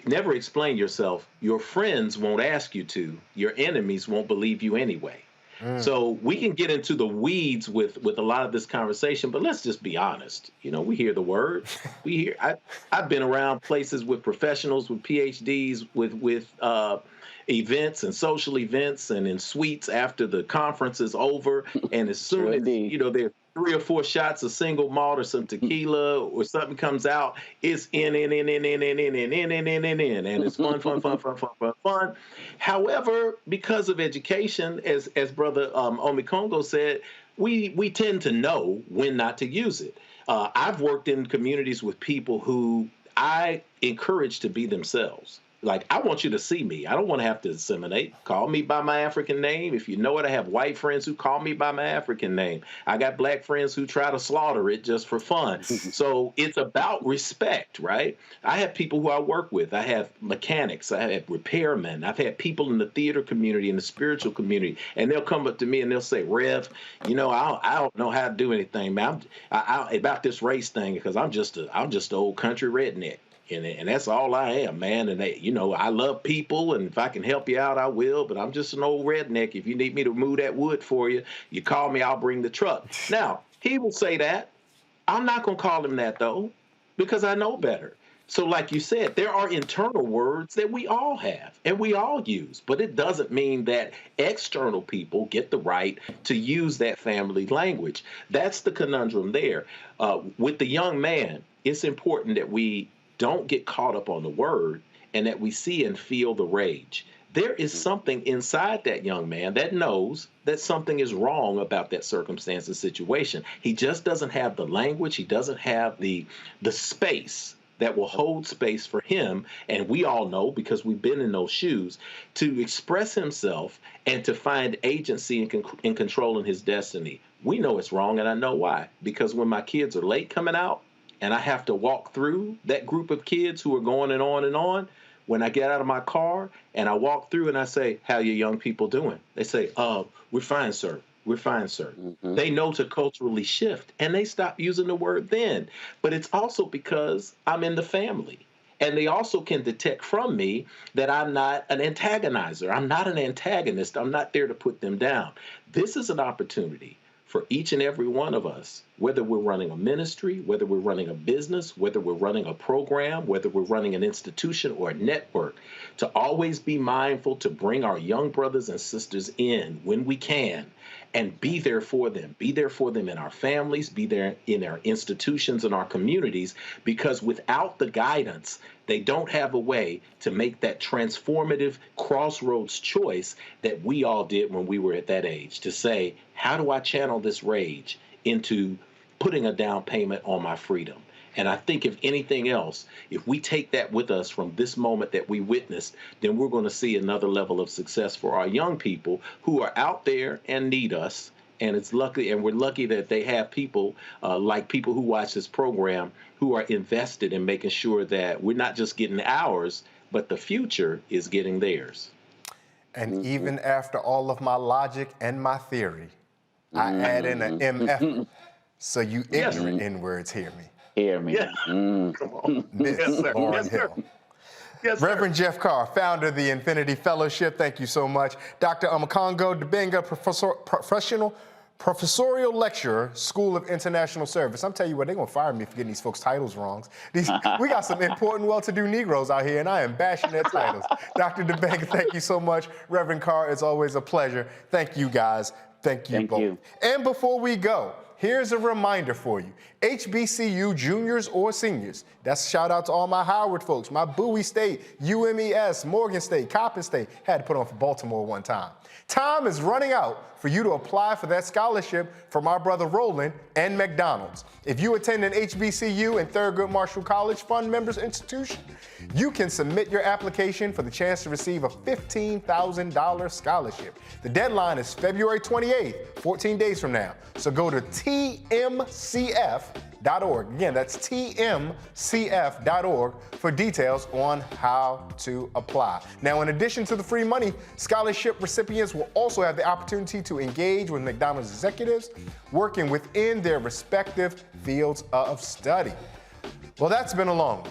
never explain yourself. Your friends won't ask you to. Your enemies won't believe you anyway. So we can get into the weeds with a lot of this conversation, but let's just be honest. You know, we hear the word. I've been around places with professionals, with PhDs, with events and social events, and in suites after the conference is over. And as soon as, there's 3 or 4 shots of single malt or some tequila or something comes out, it's in, and it's fun. However, because of education, as Brother Omikongo said, we tend to know when not to use it. I've worked in communities with people who I encourage to be themselves. Like, I want you to see me. I don't want to have to disseminate. Call me by my African name. If you know it, I have white friends who call me by my African name. I got black friends who try to slaughter it just for fun. So it's about respect, right? I have people who I work with. I have mechanics. I have repairmen. I've had people in the theater community, in the spiritual community, and they'll come up to me and they'll say, Rev, I don't know how to do anything, man. About this race thing, because I'm just an old country redneck. And that's all I am, man. And I love people, and if I can help you out, I will. But I'm just an old redneck. If you need me to move that wood for you, you call me, I'll bring the truck. Now, he will say that. I'm not going to call him that, though, because I know better. So like you said, there are internal words that we all have and we all use, but it doesn't mean that external people get the right to use that family language. That's the conundrum there. With the young man, it's important that we don't get caught up on the word, and that we see and feel the rage. There is something inside that young man that knows that something is wrong about that circumstance and situation. He just doesn't have the language. He doesn't have the space that will hold space for him, and we all know, because we've been in those shoes, to express himself and to find agency in controlling his destiny. We know it's wrong, and I know why. Because when my kids are late coming out and I have to walk through that group of kids who are going and on, when I get out of my car and I walk through and I say, how are your young people doing? They say, we're fine, sir. We're fine, sir. Mm-hmm. They know to culturally shift, and they stop using the word then. But it's also because I'm in the family. And they also can detect from me that I'm not an antagonizer. I'm not an antagonist. I'm not there to put them down. This is an opportunity for each and every one of us, whether we're running a ministry, whether we're running a business, whether we're running a program, whether we're running an institution or a network, to always be mindful to bring our young brothers and sisters in when we can and be there for them. Be there for them in our families, be there in our institutions and our communities, because without the guidance, they don't have a way to make that transformative crossroads choice that we all did when we were at that age, to say, how do I channel this rage into putting a down payment on my freedom? And I think if anything else, if we take that with us from this moment that we witnessed, then we're going to see another level of success for our young people who are out there and need us. And it's lucky, and we're lucky that they have people like people who watch this program who are invested in making sure that we're not just getting ours, but the future is getting theirs. And even after all of my logic and my theory, I add in an MF, so you ignorant N-words hear me. Hear me. Yes. Come on. Miss Lauren Hill. Yes, Reverend Jeff Carr, founder of the Infinity Fellowship, thank you so much. Dr. Omokongo Dibenga, professorial lecturer, School of International Service. I'm telling you what, they're going to fire me for getting these folks' titles wrong. We got some important, well-to-do Negroes out here, and I am bashing their titles. Dr. Dibenga, thank you so much. Reverend Carr, it's always a pleasure. Thank you, guys. Thank you both. And before we go, here's a reminder for you. HBCU juniors or seniors, that's a shout out to all my Howard folks, my Bowie State, UMES, Morgan State, Coppin State, had to put on for Baltimore one time. Time is running out for you to apply for that scholarship from our brother Roland and McDonald's. If you attend an HBCU and Thurgood Marshall College Fund members institution, you can submit your application for the chance to receive a $15,000 scholarship. The deadline is February 28th, 14 days from now. So go to tmcf.org. Again, that's tmcf.org for details on how to apply. Now, in addition to the free money, scholarship recipients will also have the opportunity to engage with McDonald's executives working within their respective fields of study. Well, that's been a long one.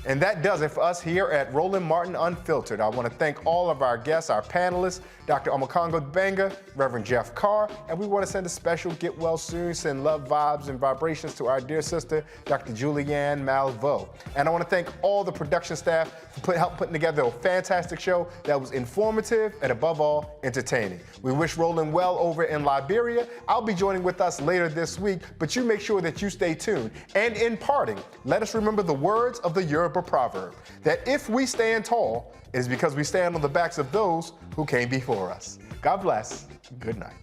And that does it for us here at Roland Martin Unfiltered. I want to thank all of our guests, our panelists, Dr. Omokongo Dibenga, Reverend Jeff Carr, and we want to send a special get well soon, send love, vibes, and vibrations to our dear sister, Dr. Julianne Malveaux. And I want to thank all the production staff for help putting together a fantastic show that was informative and, above all, entertaining. We wish Roland well over in Liberia. I'll be joining with us later this week, but you make sure that you stay tuned. And in parting, let us remember the words of the Yoruba proverb, that if we stand tall, it is because we stand on the backs of those who came before us. God bless. Good night.